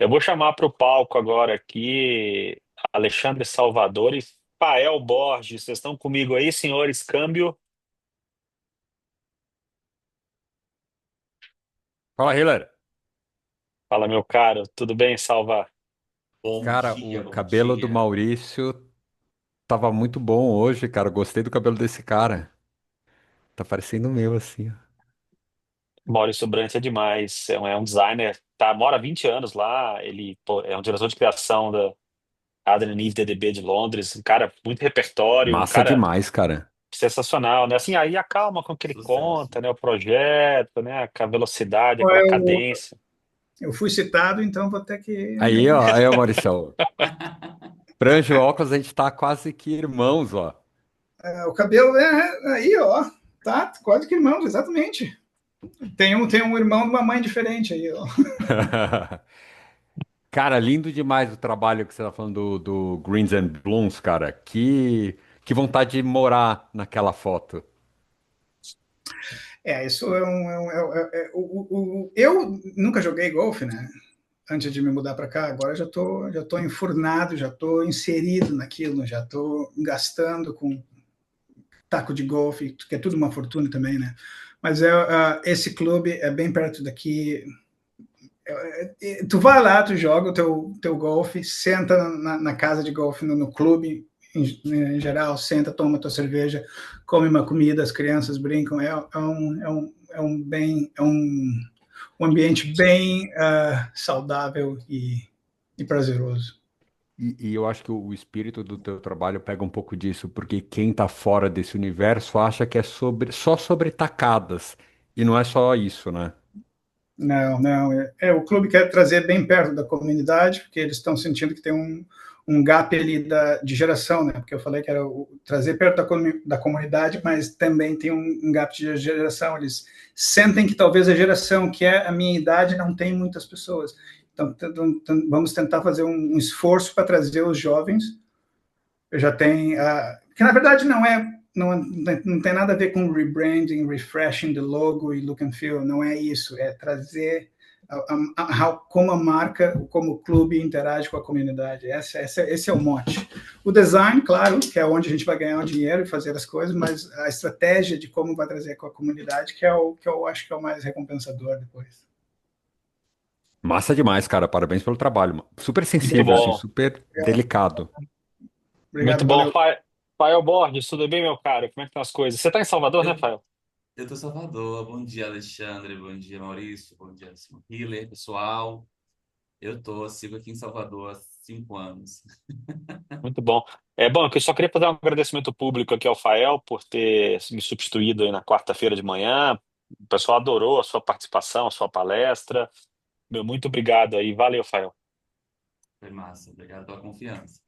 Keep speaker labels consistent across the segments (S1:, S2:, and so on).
S1: Eu vou chamar para o palco agora aqui Alexandre Salvador e Fael Borges. Vocês estão comigo aí, senhores? Câmbio.
S2: Fala, Hiller.
S1: Fala, meu caro. Tudo bem, Salva?
S3: Bom
S2: Cara,
S3: dia,
S2: o
S3: bom
S2: cabelo do
S3: dia.
S2: Maurício tava muito bom hoje, cara. Gostei do cabelo desse cara. Tá parecendo o meu, assim, ó.
S1: Maurício Brandt é demais. É um designer, tá, mora há 20 anos lá. Ele, pô, é um diretor de criação da Adam Eve DDB de Londres. Um cara muito repertório, um
S2: Massa
S1: cara
S2: demais, cara.
S1: sensacional, né? Assim, aí a calma com que ele
S3: Sucesso.
S1: conta, né? O projeto, né? Com a velocidade,
S4: Bom,
S1: aquela cadência.
S4: eu fui citado, então vou ter que.
S2: Aí, ó, Maurício. Franja e óculos, a gente tá quase que irmãos, ó.
S4: O cabelo é aí, ó. Tá, quase que irmãos, exatamente. Tem um irmão de uma mãe diferente aí, ó.
S2: Cara, lindo demais o trabalho que você tá falando do Greens and Blooms, cara. Que vontade de morar naquela foto.
S4: Isso é um. Eu nunca joguei golfe, né? Antes de me mudar para cá, agora já tô enfurnado, já tô inserido naquilo, já tô gastando com taco de golfe, que é tudo uma fortuna também, né? Mas esse clube é bem perto daqui. Tu vai lá, tu joga o teu golfe, senta na casa de golfe, no clube, em geral, senta, toma tua cerveja, come uma comida, as crianças brincam, um ambiente bem saudável e prazeroso.
S2: E eu acho que o espírito do teu trabalho pega um pouco disso, porque quem tá fora desse universo acha que é só sobre tacadas. E não é só isso, né?
S4: Não, não. O clube quer trazer bem perto da comunidade, porque eles estão sentindo que tem um gap ali de geração, né? Porque eu falei que era trazer perto da comunidade, mas também tem um gap de geração. Eles sentem que talvez a geração que é a minha idade não tem muitas pessoas. Então, vamos tentar fazer um esforço para trazer os jovens. Eu já tenho. Que na verdade não tem nada a ver com rebranding, refreshing the logo e look and feel, não é isso, é trazer como a marca, como o clube interage com a comunidade. Esse é o mote. O design, claro, que é onde a gente vai ganhar o dinheiro e fazer as coisas, mas a estratégia de como vai trazer com a comunidade, que é o que eu acho que é o mais recompensador depois.
S2: Massa demais, cara. Parabéns pelo trabalho, mano. Super
S1: Muito
S2: sensível, assim,
S1: bom.
S2: super delicado.
S1: Muito
S4: Obrigado,
S1: bom.
S4: valeu.
S1: Fael Borges, tudo bem, meu caro? Como é que estão as coisas? Você está em Salvador, né,
S3: Eu,
S1: Fael?
S3: eu tô em Salvador. Bom dia, Alexandre. Bom dia, Maurício. Bom dia, Hiller, pessoal. Sigo aqui em Salvador há 5 anos.
S1: Muito bom. É bom, que eu só queria fazer um agradecimento público aqui ao Fael por ter me substituído aí na quarta-feira de manhã. O pessoal adorou a sua participação, a sua palestra. Meu, muito obrigado aí. Valeu, Fael.
S3: Foi massa. Obrigado pela confiança.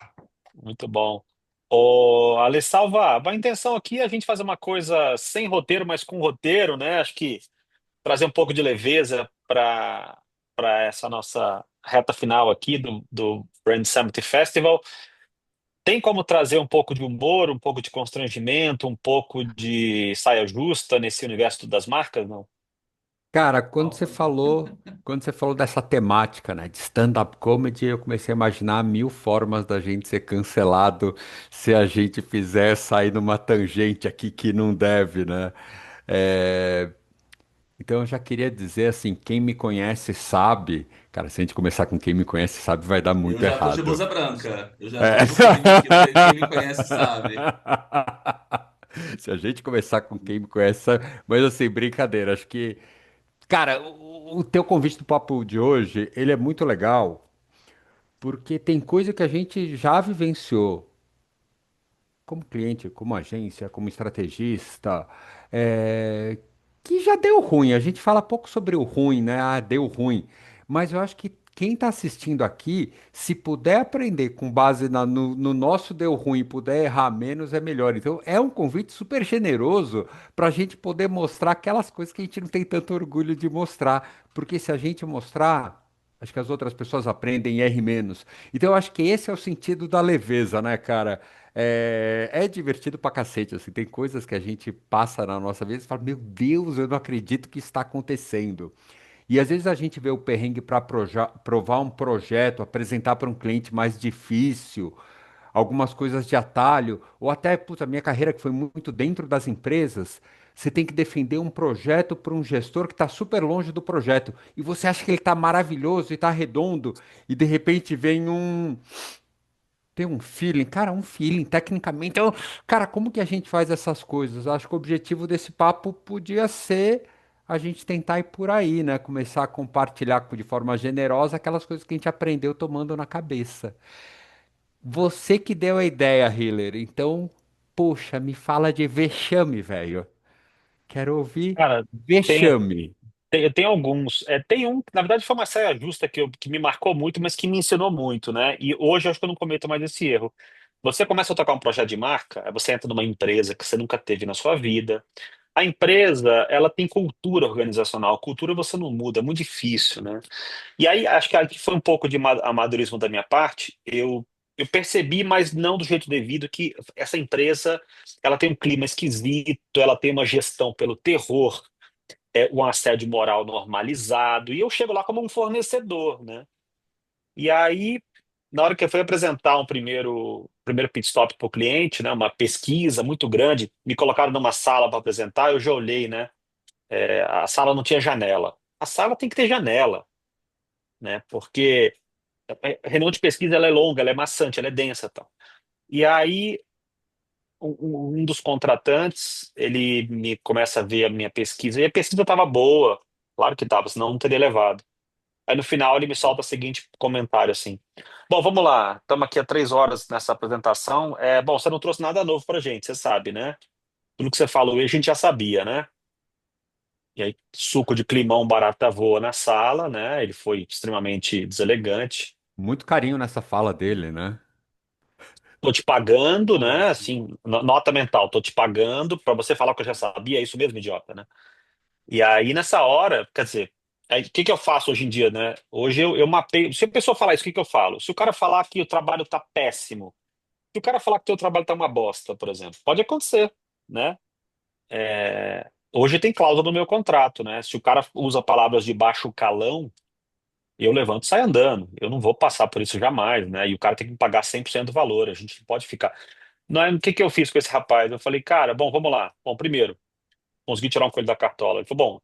S1: Muito bom. Ô, Alessalva, a intenção aqui é a gente fazer uma coisa sem roteiro, mas com roteiro, né? Acho que trazer um pouco de leveza para essa nossa reta final aqui do Brand Summit Festival. Tem como trazer um pouco de humor, um pouco de constrangimento, um pouco de saia justa nesse universo das marcas, não?
S2: Cara,
S3: Ó,
S2: quando você falou dessa temática, né, de stand-up comedy, eu comecei a imaginar mil formas da gente ser cancelado se a gente fizer sair numa tangente aqui que não deve, né? É, Então eu já queria dizer assim, quem me conhece sabe, cara, se a gente começar com quem me conhece sabe, vai dar
S3: eu
S2: muito
S3: já tô de
S2: errado.
S3: blusa branca. Eu já
S2: É.
S3: tô confundindo aqui. Quem me conhece sabe.
S2: Se a gente começar com quem me conhece, sabe, mas assim, brincadeira, acho que, cara, o teu convite do papo de hoje, ele é muito legal, porque tem coisa que a gente já vivenciou como cliente, como agência, como estrategista, é, que já deu ruim. A gente fala pouco sobre o ruim, né? Ah, deu ruim. Mas eu acho que quem está assistindo aqui, se puder aprender com base no nosso deu ruim e puder errar menos, é melhor. Então, é um convite super generoso para a gente poder mostrar aquelas coisas que a gente não tem tanto orgulho de mostrar. Porque se a gente mostrar, acho que as outras pessoas aprendem e errem menos. Então, eu acho que esse é o sentido da leveza, né, cara? É divertido pra cacete, assim, tem coisas que a gente passa na nossa vida e fala, meu Deus, eu não acredito que está acontecendo. E às vezes a gente vê o perrengue para provar um projeto, apresentar para um cliente mais difícil, algumas coisas de atalho, ou até, puta, a minha carreira que foi muito dentro das empresas, você tem que defender um projeto para um gestor que está super longe do projeto, e você acha que ele está maravilhoso e está redondo, e de repente vem um. Tem um feeling, cara, um feeling, tecnicamente. Cara, como que a gente faz essas coisas? Acho que o objetivo desse papo podia ser a gente tentar ir por aí, né? Começar a compartilhar de forma generosa aquelas coisas que a gente aprendeu tomando na cabeça. Você que deu a ideia, Hiller. Então, poxa, me fala de vexame, velho. Quero ouvir
S1: Cara, tem,
S2: vexame.
S1: tem alguns. Tem um, que, na verdade, foi uma saia justa que me marcou muito, mas que me ensinou muito, né? E hoje eu acho que eu não cometo mais esse erro. Você começa a tocar um projeto de marca, aí você entra numa empresa que você nunca teve na sua vida. A empresa, ela tem cultura organizacional. Cultura você não muda, é muito difícil, né? E aí, acho que aqui foi um pouco de amadorismo da minha parte. Eu percebi, mas não do jeito devido, que essa empresa, ela tem um clima esquisito, ela tem uma gestão pelo terror, um assédio moral normalizado, e eu chego lá como um fornecedor, né? E aí, na hora que eu fui apresentar um primeiro pit stop para o cliente, né, uma pesquisa muito grande, me colocaram numa sala para apresentar, eu já olhei, né? A sala não tinha janela. A sala tem que ter janela, né? Porque a reunião de pesquisa ela é longa, ela é maçante, ela é densa, tal. E aí um dos contratantes, ele me começa a ver a minha pesquisa, e a pesquisa estava boa, claro que estava, senão não teria levado. Aí no final ele me solta o seguinte comentário assim: bom, vamos lá, estamos aqui há 3 horas nessa apresentação. Bom, você não trouxe nada novo pra gente, você sabe, né? Tudo que você falou aí a gente já sabia, né? E aí, suco de climão barata voa na sala, né? Ele foi extremamente deselegante.
S2: Muito carinho nessa fala dele, né?
S1: Tô te pagando, né?
S3: Poxa.
S1: Assim, nota mental, tô te pagando pra você falar o que eu já sabia, é isso mesmo, idiota, né? E aí, nessa hora, quer dizer, o que que eu faço hoje em dia, né? Hoje eu mapeio. Se a pessoa falar isso, o que que eu falo? Se o cara falar que o trabalho tá péssimo, se o cara falar que o teu trabalho tá uma bosta, por exemplo, pode acontecer, né? Hoje tem cláusula no meu contrato, né? Se o cara usa palavras de baixo calão, eu levanto e saio andando. Eu não vou passar por isso jamais, né? E o cara tem que me pagar 100% do valor. A gente não pode ficar. Não, o que que eu fiz com esse rapaz? Eu falei, cara, bom, vamos lá. Bom, primeiro, consegui tirar um coelho da cartola. Ele falou, bom,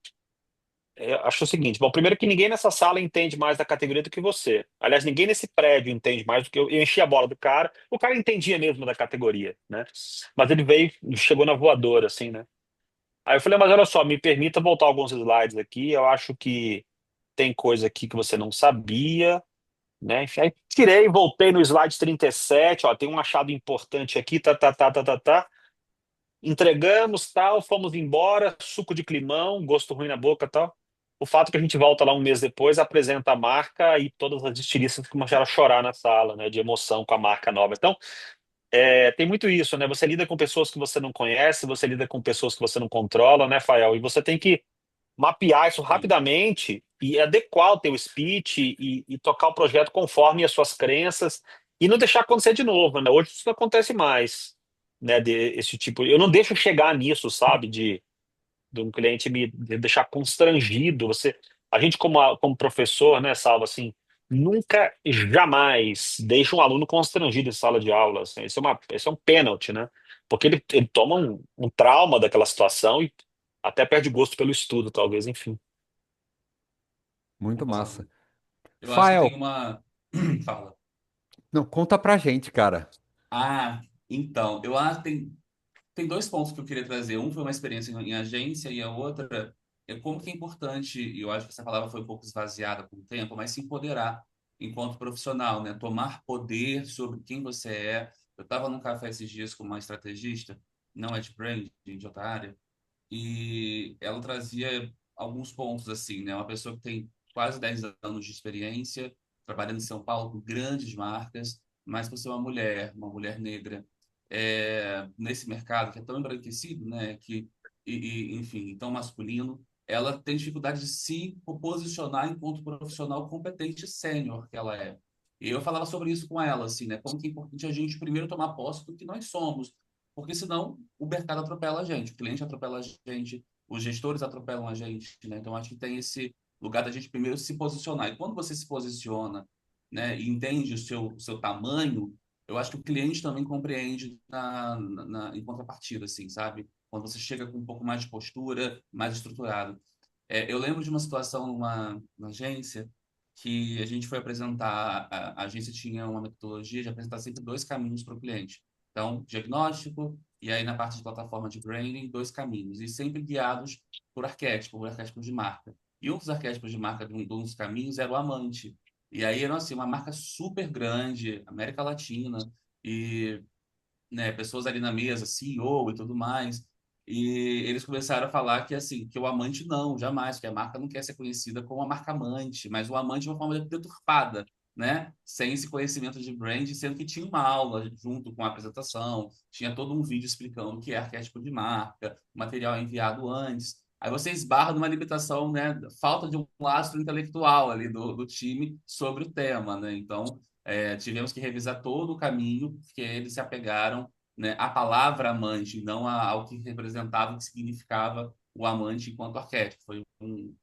S1: eu acho o seguinte, bom, primeiro que ninguém nessa sala entende mais da categoria do que você. Aliás, ninguém nesse prédio entende mais do que eu. Eu enchi a bola do cara. O cara entendia mesmo da categoria, né? Mas ele veio, chegou na voadora, assim, né? Aí eu falei, mas olha só, me permita voltar alguns slides aqui. Eu acho que tem coisa aqui que você não sabia, né? Enfim, aí tirei, voltei no slide 37, ó, tem um achado importante aqui, tá, tá, tá, tá, tá, tá. Entregamos, tal, fomos embora, suco de climão, gosto ruim na boca, tal. O fato é que a gente volta lá um mês depois, apresenta a marca e todas as estilistas começaram a chorar na sala, né, de emoção com a marca nova. Então, tem muito isso, né? Você lida com pessoas que você não conhece, você lida com pessoas que você não controla, né, Fael? E você tem que mapear isso
S3: Sim.
S1: rapidamente e adequar o teu speech e tocar o projeto conforme as suas crenças e não deixar acontecer de novo, né? Hoje isso não acontece mais, né? Esse tipo, eu não deixo chegar nisso, sabe? De um cliente me deixar constrangido. A gente como professor, né, Salva, assim, nunca, jamais deixa um aluno constrangido em sala de aula. Assim, isso é um pênalti, né? Porque ele toma um trauma daquela situação e até perde gosto pelo estudo, talvez, enfim.
S2: Muito massa.
S3: Concordo. Eu acho que tem
S2: Fael,
S3: uma. Fala.
S2: não, conta pra gente, cara.
S3: Ah, então, eu acho que tem dois pontos que eu queria trazer. Um foi uma experiência em agência e a outra é como que é importante, e eu acho que essa palavra foi um pouco esvaziada com o tempo, mas se empoderar enquanto profissional, né? Tomar poder sobre quem você é. Eu estava num café esses dias com uma estrategista, não é de branding, de outra área, e ela trazia alguns pontos assim, né? Uma pessoa que tem quase 10 anos de experiência, trabalhando em São Paulo com grandes marcas, mas por ser uma mulher negra, nesse mercado que é tão embranquecido, né? Enfim, tão masculino, ela tem dificuldade de se posicionar enquanto profissional competente e sênior que ela é. E eu falava sobre isso com ela, assim, né? Como que é importante a gente primeiro tomar posse do que nós somos, porque senão o mercado atropela a gente, o cliente atropela a gente, os gestores atropelam a gente, né? Então acho que tem lugar da gente primeiro se posicionar. E quando você se posiciona, né, e entende o seu tamanho, eu acho que o cliente também compreende em contrapartida, assim, sabe? Quando você chega com um pouco mais de postura, mais estruturado. Eu lembro de uma situação numa agência que a gente foi apresentar, a agência tinha uma metodologia de apresentar sempre dois caminhos para o cliente. Então, diagnóstico, e aí na parte de plataforma de branding, dois caminhos, e sempre guiados por arquétipo de marca. E um dos arquétipos de marca de um dos caminhos era o amante. E aí era assim, uma marca super grande, América Latina, e né, pessoas ali na mesa, CEO e tudo mais. E eles começaram a falar que assim, que o amante não, jamais, que a marca não quer ser conhecida como a marca amante, mas o amante de uma forma deturpada, né? Sem esse conhecimento de brand, sendo que tinha uma aula junto com a apresentação, tinha todo um vídeo explicando o que é arquétipo de marca, material enviado antes. Aí você esbarra numa limitação, né? Falta de um lastro intelectual ali do time sobre o tema, né? Então, tivemos que revisar todo o caminho, porque eles se apegaram, né, à palavra amante, não ao que representava, o que significava o amante enquanto arquétipo. Foi um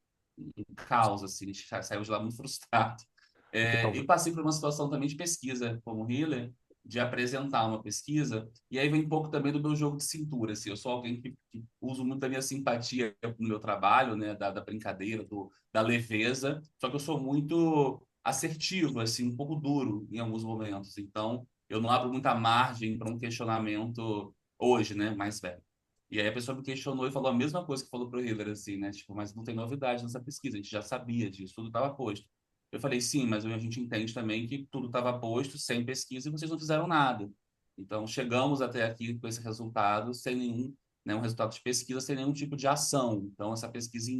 S3: caos, assim, a gente saiu de lá muito frustrado.
S2: É que
S3: E
S2: talvez.
S3: passei por uma situação também de pesquisa, como healer, de apresentar uma pesquisa, e aí vem um pouco também do meu jogo de cintura, assim, eu sou alguém que uso muito da minha simpatia no meu trabalho, né, da brincadeira, da leveza, só que eu sou muito assertivo, assim, um pouco duro em alguns momentos, então eu não abro muita margem para um questionamento hoje, né, mais velho. E aí a pessoa me questionou e falou a mesma coisa que falou pro Hiller, assim, né, tipo, mas não tem novidade nessa pesquisa, a gente já sabia disso, tudo estava posto. Eu falei, sim, mas a gente entende também que tudo estava posto, sem pesquisa, e vocês não fizeram nada. Então, chegamos até aqui com esse resultado sem nenhum, né, um resultado de pesquisa, sem nenhum tipo de ação. Então, essa pesquisa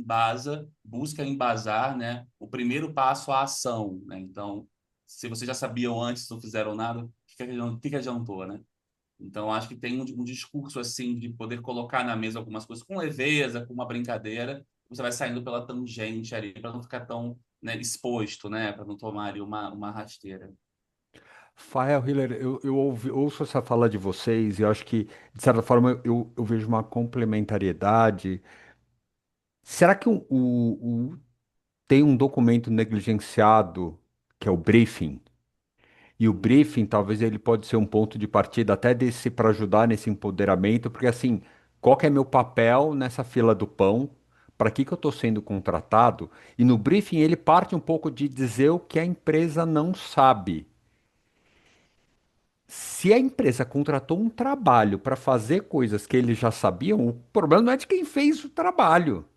S3: busca embasar, né, o primeiro passo à ação, né? Então, se vocês já sabiam antes, não fizeram nada, o que que adiantou, né? Então, acho que tem um discurso assim de poder colocar na mesa algumas coisas com leveza, com uma brincadeira, você vai saindo pela tangente ali para não ficar tão, né, exposto, né, para não tomar ali uma rasteira.
S2: Fael Hiller, ouço essa fala de vocês e eu acho que, de certa forma, eu vejo uma complementariedade. Será que tem um documento negligenciado, que é o briefing? E o briefing, talvez ele pode ser um ponto de partida até desse para ajudar nesse empoderamento, porque assim, qual que é meu papel nessa fila do pão? Para que que eu estou sendo contratado? E no briefing ele parte um pouco de dizer o que a empresa não sabe. Se a empresa contratou um trabalho para fazer coisas que eles já sabiam, o problema não é de quem fez o trabalho,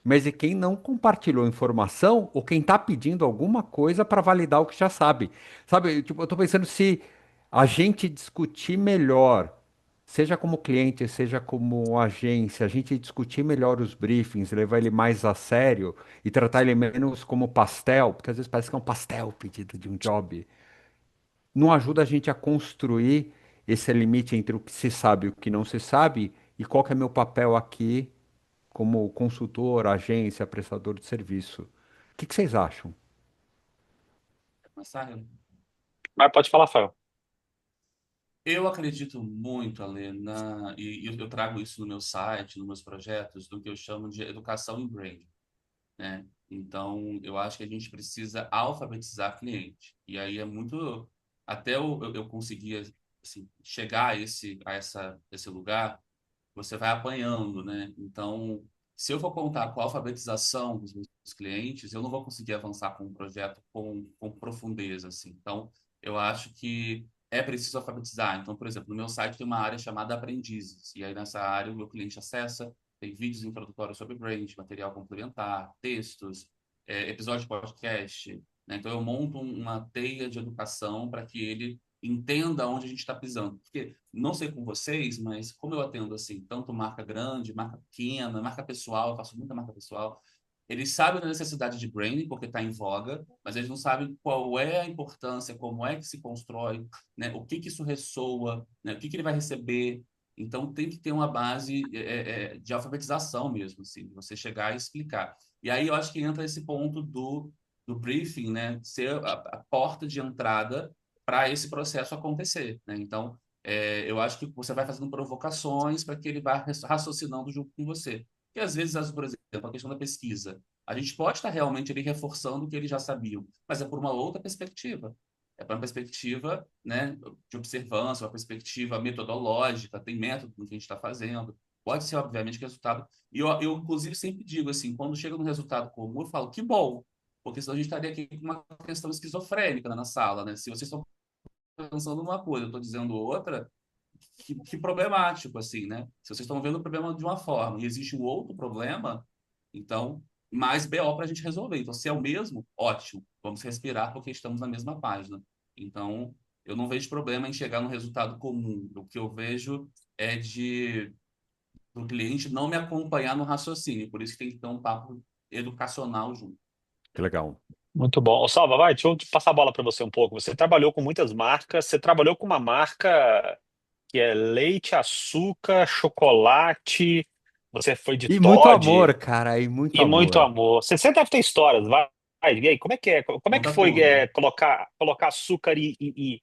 S2: mas de quem não compartilhou informação ou quem está pedindo alguma coisa para validar o que já sabe. Sabe, tipo, eu estou pensando se a gente discutir melhor, seja como cliente, seja como agência, a gente discutir melhor os briefings, levar ele mais a sério e tratar ele menos como pastel, porque às vezes parece que é um pastel o pedido de um job, não ajuda a gente a construir esse limite entre o que se sabe e o que não se sabe, e qual que é meu papel aqui como consultor, agência, prestador de serviço. O que que vocês acham?
S3: Mas, sabe,
S1: Mas pode falar, Fael.
S3: eu acredito muito, Alê, e eu trago isso no meu site, nos meus projetos, do que eu chamo de educação em branding, né? Então, eu acho que a gente precisa alfabetizar cliente. E aí é muito. Até eu conseguir assim, chegar esse lugar, você vai apanhando, né? Então, se eu for contar com a alfabetização dos meus clientes, eu não vou conseguir avançar com um projeto com profundeza, assim. Então, eu acho que é preciso alfabetizar. Então, por exemplo, no meu site tem uma área chamada Aprendizes, e aí nessa área o meu cliente acessa, tem vídeos introdutórios sobre brand, material complementar, textos, episódio de podcast, né? Então, eu monto uma teia de educação para que ele entenda onde a gente está pisando. Porque não sei com vocês, mas como eu atendo assim, tanto marca grande, marca pequena, marca pessoal, eu faço muita marca pessoal, eles sabem da necessidade de branding, porque está em voga, mas eles não sabem qual é a importância, como é que se constrói, né? O que que isso ressoa, né? O que que ele vai receber. Então, tem que ter uma base de alfabetização mesmo, assim, de você chegar e explicar. E aí eu acho que entra esse ponto do briefing, né? Ser a porta de entrada para esse processo acontecer, né? Então, eu acho que você vai fazendo provocações para que ele vá raciocinando junto com você. E às vezes, por exemplo, a questão da pesquisa. A gente pode estar realmente ali reforçando o que eles já sabiam, mas é por uma outra perspectiva. É para uma perspectiva, né, de observância, uma perspectiva metodológica, tem método no que a gente está fazendo. Pode ser, obviamente, que resultado. E eu, inclusive, sempre digo assim: quando chega no resultado comum, eu falo, que bom, porque senão a gente estaria aqui com uma questão esquizofrênica, né, na sala, né? Se vocês estão pensando numa coisa, eu estou dizendo outra, que problemático, assim, né? Se vocês estão vendo o problema de uma forma e existe um outro problema, então, mais BO para a gente resolver. Então, se é o mesmo, ótimo, vamos respirar porque estamos na mesma página. Então, eu não vejo problema em chegar no resultado comum. O que eu vejo é de do cliente não me acompanhar no raciocínio. Por isso que tem que ter um papo educacional junto.
S2: Que legal.
S1: Muito bom. Ô, Salva, vai, deixa eu passar a bola para você um pouco. Você trabalhou com muitas marcas, você trabalhou com uma marca que é leite, açúcar, chocolate, você foi de
S2: E muito
S1: Toddy
S2: amor, cara, e muito
S1: e muito
S2: amor.
S1: amor. Você deve ter histórias, vai. E aí, como é que
S3: Conta
S1: foi
S3: tudo.
S1: colocar açúcar e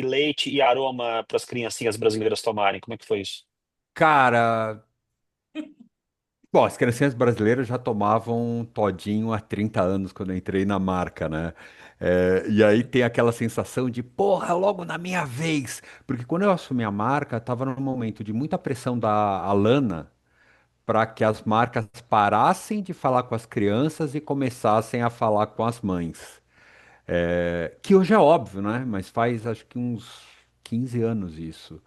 S1: leite e aroma para as criancinhas brasileiras tomarem? Como é que foi isso?
S2: Cara, bom, as criancinhas brasileiras já tomavam todinho há 30 anos quando eu entrei na marca, né? E aí tem aquela sensação de, porra, logo na minha vez. Porque quando eu assumi a marca, estava num momento de muita pressão da Alana para que as marcas parassem de falar com as crianças e começassem a falar com as mães. Que hoje é óbvio, né? Mas faz acho que uns 15 anos isso.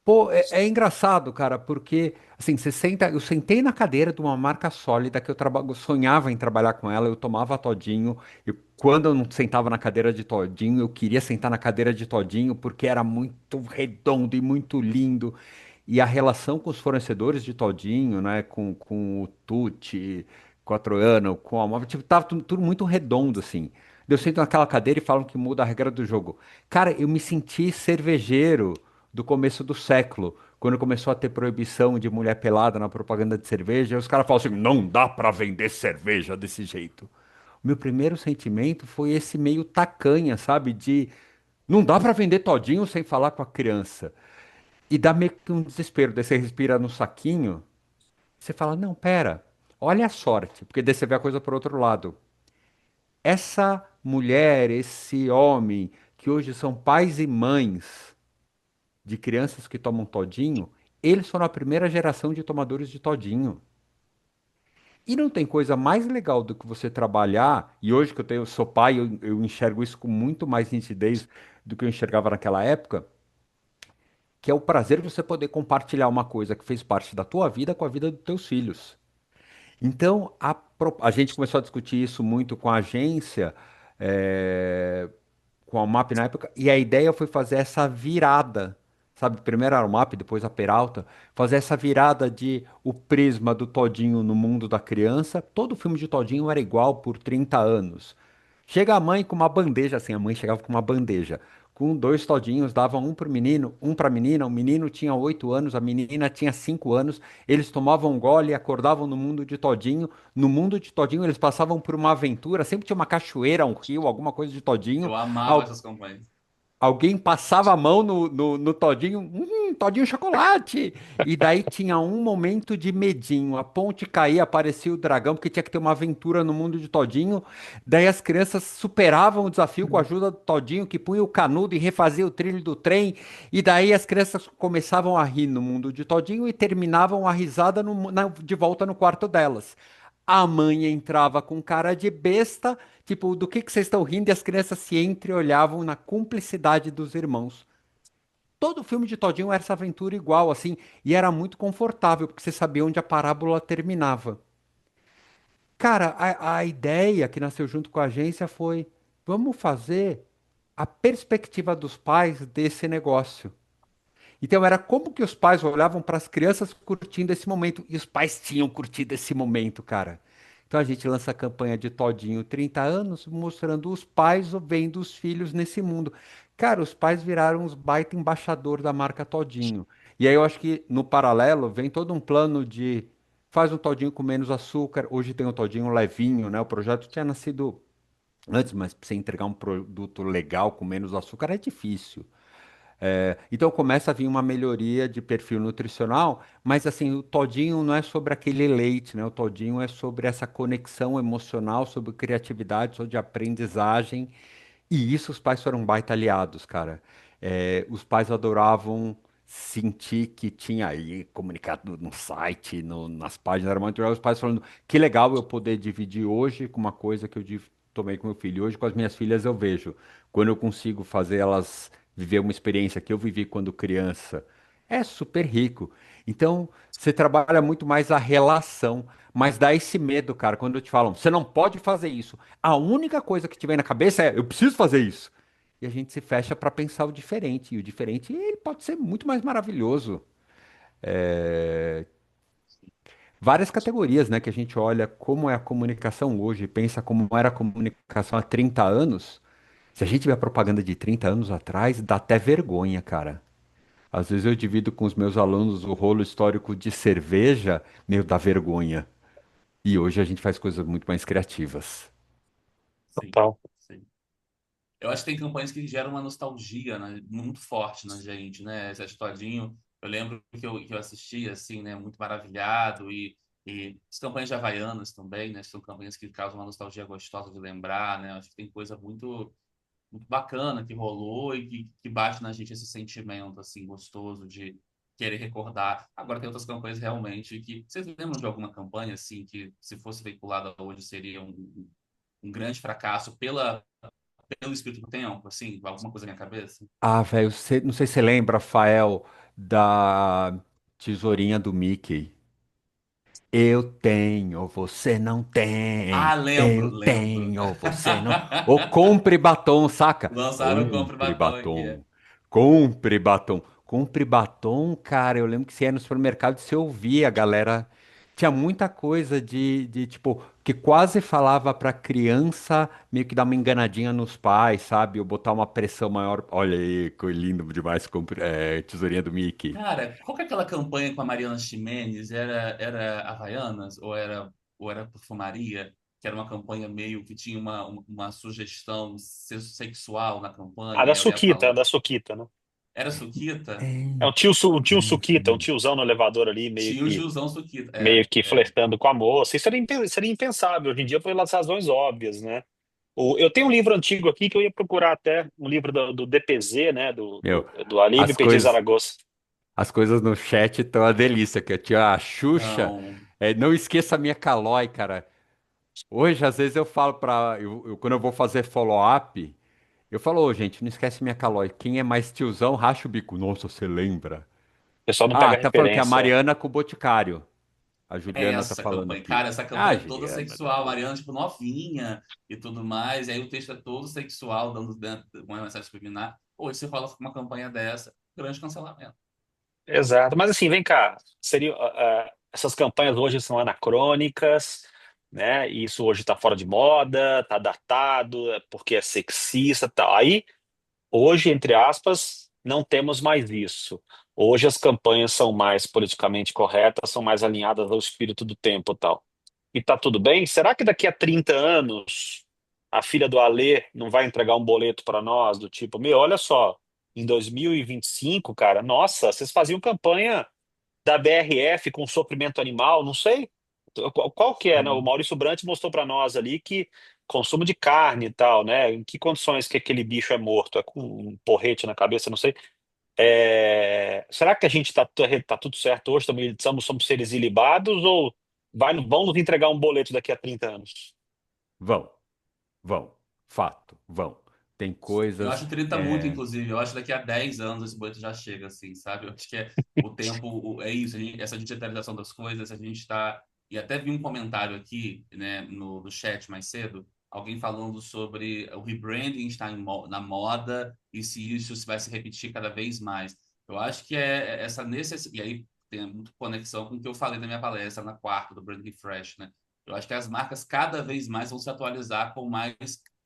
S2: Pô, é engraçado, cara, porque assim, eu sentei na cadeira de uma marca sólida que eu sonhava em trabalhar com ela, eu tomava todinho, e quando eu não sentava na cadeira de todinho, eu queria sentar na cadeira de todinho porque era muito redondo e muito lindo. E a relação com os fornecedores de todinho, né, com o Tutti, com a Troiano, com a Móvel, tipo, tava tudo muito redondo, assim. Eu sento naquela cadeira e falam que muda a regra do jogo. Cara, eu me senti cervejeiro do começo do século, quando começou a ter proibição de mulher pelada na propaganda de cerveja, e os caras falam assim: não dá pra vender cerveja desse jeito. O meu primeiro sentimento foi esse meio tacanha, sabe? De não dá pra vender todinho sem falar com a criança. E dá meio que um desespero. Daí você respira no saquinho, você fala: não, pera, olha a sorte, porque daí você vê a coisa por outro lado. Essa mulher, esse homem, que hoje são pais e mães de crianças que tomam todinho, eles foram a primeira geração de tomadores de todinho. E não tem coisa mais legal do que você trabalhar, e hoje que sou pai, eu enxergo isso com muito mais nitidez do que eu enxergava naquela época, que é o prazer de você poder compartilhar uma coisa que fez parte da tua vida com a vida dos teus filhos. Então, a gente começou a discutir isso muito com a agência, eh, com a MAP na época, e a ideia foi fazer essa virada, sabe? Primeiro era o MAP, depois a Peralta, fazer essa virada de o prisma do Todinho no mundo da criança. Todo filme de Todinho era igual por 30 anos. Chega a mãe com uma bandeja, assim, a mãe chegava com uma bandeja, com dois todinhos, dava um pro menino, um pra menina, o menino tinha 8 anos, a menina tinha 5 anos, eles tomavam um gole e acordavam no mundo de todinho. No mundo de todinho eles passavam por uma aventura, sempre tinha uma cachoeira, um rio, alguma coisa de todinho.
S3: Eu amava
S2: Al-
S3: essas campanhas.
S2: Alguém passava a mão no todinho, todinho chocolate. E daí tinha um momento de medinho. A ponte caía, aparecia o dragão, porque tinha que ter uma aventura no mundo de todinho. Daí as crianças superavam o desafio com a ajuda do todinho, que punha o canudo e refazia o trilho do trem. E daí as crianças começavam a rir no mundo de todinho e terminavam a risada de volta no quarto delas. A mãe entrava com cara de besta, tipo, do que vocês estão rindo? E as crianças se entreolhavam na cumplicidade dos irmãos. Todo filme de Todinho era essa aventura igual, assim, e era muito confortável, porque você sabia onde a parábola terminava. Cara, a ideia que nasceu junto com a agência foi: vamos fazer a perspectiva dos pais desse negócio. Então era como que os pais olhavam para as crianças curtindo esse momento. E os pais tinham curtido esse momento, cara. Então a gente lança a campanha de Todinho 30 anos, mostrando os pais vendo os filhos nesse mundo. Cara, os pais viraram os baita embaixador da marca Todinho. E aí eu acho que no paralelo vem todo um plano de faz um Todinho com menos açúcar. Hoje tem o Todinho levinho, né? O projeto tinha nascido antes, mas pra você entregar um produto legal com menos açúcar é difícil. Então começa a vir uma melhoria de perfil nutricional, mas assim, o todinho não é sobre aquele leite, né? O todinho é sobre essa conexão emocional, sobre criatividade, sobre aprendizagem. E isso os pais foram baita aliados, cara. Os pais adoravam sentir que tinha aí comunicado no site, nas páginas, era muito legal, os pais falando que legal eu poder dividir hoje com uma coisa que eu tomei com meu filho. Hoje com as minhas filhas eu vejo, quando eu consigo fazer elas viver uma experiência que eu vivi quando criança, é super rico. Então, você trabalha muito mais a relação, mas dá esse medo, cara, quando te falam, você não pode fazer isso. A única coisa que te vem na cabeça é, eu preciso fazer isso. E a gente se fecha para pensar o diferente. E o diferente, ele pode ser muito mais maravilhoso. É, Várias categorias, né, que a gente olha como é a comunicação hoje, pensa como era a comunicação há 30 anos. Se a gente vê a propaganda de 30 anos atrás, dá até vergonha, cara. Às vezes eu divido com os meus alunos o rolo histórico de cerveja, meio dá vergonha. E hoje a gente faz coisas muito mais criativas.
S3: Sim,
S1: Total.
S3: sim. Eu acho que tem campanhas que geram uma nostalgia, né, muito forte na gente, né? Esse Todinho, eu lembro que eu assisti, assim, né, muito maravilhado, e as campanhas de Havaianas também, né? São campanhas que causam uma nostalgia gostosa de lembrar, né? Acho que tem coisa muito bacana que rolou e que bate na gente esse sentimento, assim, gostoso de querer recordar. Agora tem outras campanhas realmente que... Vocês lembram de alguma campanha, assim, que se fosse veiculada hoje seria um grande fracasso pelo espírito do tempo, assim, alguma coisa na minha cabeça?
S2: Ah, velho, não sei se você lembra, Rafael, da tesourinha do Mickey. Eu tenho, você não tem.
S3: Ah, lembro,
S2: Eu
S3: lembro.
S2: tenho, você não. Ou compre batom, saca?
S3: Lançaram o Compre
S2: Compre
S3: Batom aqui.
S2: batom. Compre batom. Compre batom, cara. Eu lembro que você ia no supermercado e você ouvia a galera. Tinha muita coisa tipo, que quase falava pra criança meio que dar uma enganadinha nos pais, sabe? Ou botar uma pressão maior. Olha aí, que lindo demais, tesourinha do Mickey.
S3: Cara, qual que é aquela campanha com a Mariana Ximenes? Era Havaianas ou era Perfumaria? Que era uma campanha meio que tinha uma sugestão sexual na
S1: Ah,
S3: campanha,
S1: da
S3: e ela ia
S1: Suquita,
S3: falar.
S1: da Suquita, né?
S3: Era Suquita?
S1: É um tio Suquita, um tiozão no elevador ali,
S3: Tinha o Gilzão Suquita.
S1: meio que
S3: É.
S1: flertando com a moça. Isso seria impensável hoje em dia pelas razões óbvias, né? Eu tenho um livro antigo aqui que eu ia procurar até, um livro do DPZ, né?
S2: Meu,
S1: Do Alípio
S2: as
S1: Pedi
S2: coisas.
S1: Zaragoza.
S2: As coisas no chat estão uma delícia, que eu tinha a Xuxa.
S3: Então,
S2: Não esqueça a minha Calói, cara. Hoje, às vezes, eu falo quando eu vou fazer follow-up, eu falo, ô, gente, não esquece minha Calói. Quem é mais tiozão, racha o bico. Nossa, você lembra?
S1: O pessoal não
S2: Ah,
S1: pega
S2: tá falando que é a
S1: referência.
S2: Mariana com o Boticário. A
S3: é
S2: Juliana tá
S3: essa
S2: falando
S3: campanha.
S2: aqui.
S3: Cara, essa
S2: Ah,
S3: campanha é toda
S2: Juliana, tá
S3: sexual, a
S2: bom.
S3: Mariana, tipo, novinha e tudo mais. E aí o texto é todo sexual, dando uma mensagem subliminar. Hoje você fala com uma campanha dessa, grande cancelamento.
S1: Exato. Mas assim, vem cá. Essas campanhas hoje são anacrônicas, né? E isso hoje está fora de moda, está datado, porque é sexista, e tal. Aí hoje, entre aspas, não temos mais isso. Hoje as campanhas são mais politicamente corretas, são mais alinhadas ao espírito do tempo e tal. E tá tudo bem? Será que daqui a 30 anos a filha do Alê não vai entregar um boleto para nós do tipo, meu, olha só, em 2025, cara, nossa, vocês faziam campanha da BRF com sofrimento animal, não sei. Qual que é, né? O
S3: Sim.
S1: Maurício Brandt mostrou para nós ali que consumo de carne e tal, né? Em que condições que aquele bicho é morto? É com um porrete na cabeça, não sei. Será que a gente tá tudo certo hoje? Somos seres ilibados ou vão nos entregar um boleto daqui a 30 anos?
S2: Vão, vão. Fato, vão. Tem
S3: Eu
S2: coisas.
S3: acho 30 muito, inclusive. Eu acho que daqui a 10 anos esse boleto já chega, assim, sabe? Eu acho que o tempo, é isso, essa digitalização das coisas, a gente está. E até vi um comentário aqui, né, no chat mais cedo, alguém falando sobre o rebranding estar na moda e se isso vai se repetir cada vez mais. Eu acho que é essa necessidade. E aí tem muita conexão com o que eu falei na minha palestra na quarta, do Brand Refresh, né? Eu acho que as marcas cada vez mais vão se atualizar com mais